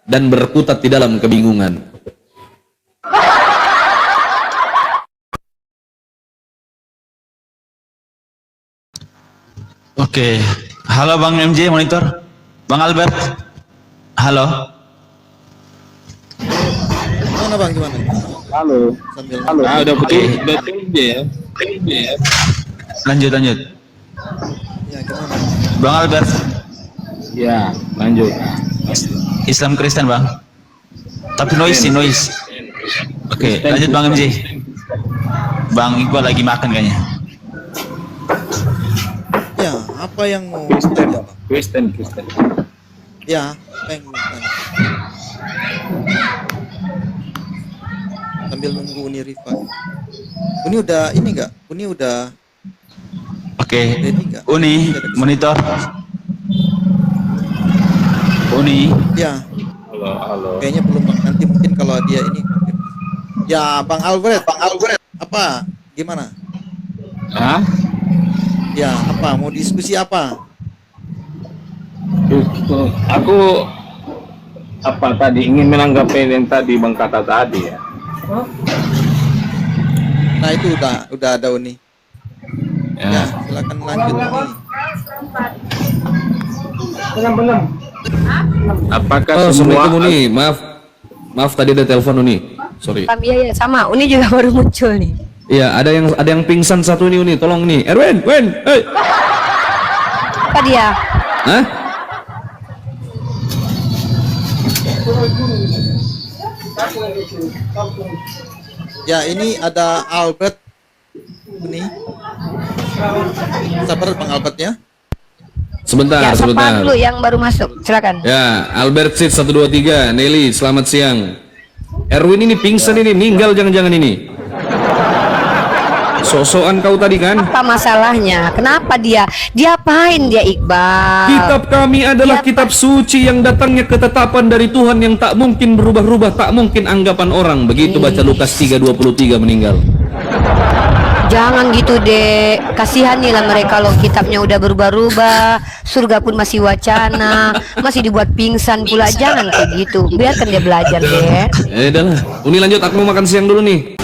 dan berkutat di dalam kebingungan. Oke. Halo Bang MJ monitor. Bang Albert. Halo. Gimana Bang, gimana? Halo. Halo. Udah betul ya. Lanjut. Ya, gimana? Bang Albert. Ya, lanjut. Islam Kristen Bang. Tapi noise. Oke, lanjut Bang MJ. Bang Iqbal lagi makan kayaknya. Ya, apa yang mau Kristen. Ya, apa yang mau tanya? Sambil nunggu Uni Rifa. Uni udah ini enggak? Uni udah Oke. ready enggak? Uni monitor. Uni. Ya, Halo. kayaknya belum Bang. Nanti mungkin kalau dia ini. Ya, Bang Albert. Apa? Gimana? Hah? Ya, apa? Mau diskusi apa? Aku tadi ingin menanggapi yang tadi Bang kata tadi ya. Nah, itu udah ada Uni. Ya, silakan lanjut Uni. Apakah Assalamualaikum Uni, maaf tadi ada telepon Uni, sorry. Iya sama. Uni juga baru muncul nih. Iya, ada yang pingsan satu ini Uni, tolong nih. Erwin, hey. Apa dia? Hah? Ya, ini ada Albert. Ini. Sabar Bang Albertnya. Sebentar, Ya, siapa sebentar. dulu yang baru masuk? Silakan. Ya, Albert Sid 123, Nelly, selamat siang. Erwin ini pingsan ini, meninggal jangan-jangan ini. Sosokan kau tadi kan? Apa masalahnya? Kenapa dia? Diapain dia, Iqbal? Kitab kami adalah kitab suci yang datangnya ketetapan dari Tuhan yang tak mungkin berubah-ubah, tak mungkin anggapan orang. Begitu baca Lukas 3:23 meninggal. Jangan gitu, Dek. Kasihanilah mereka loh, kitabnya udah berubah-ubah, surga pun masih wacana, masih dibuat pingsan pula. Jangan kayak gitu. Biarkan dia belajar, Dek. Udah lah. Uni lanjut, aku mau makan siang dulu nih.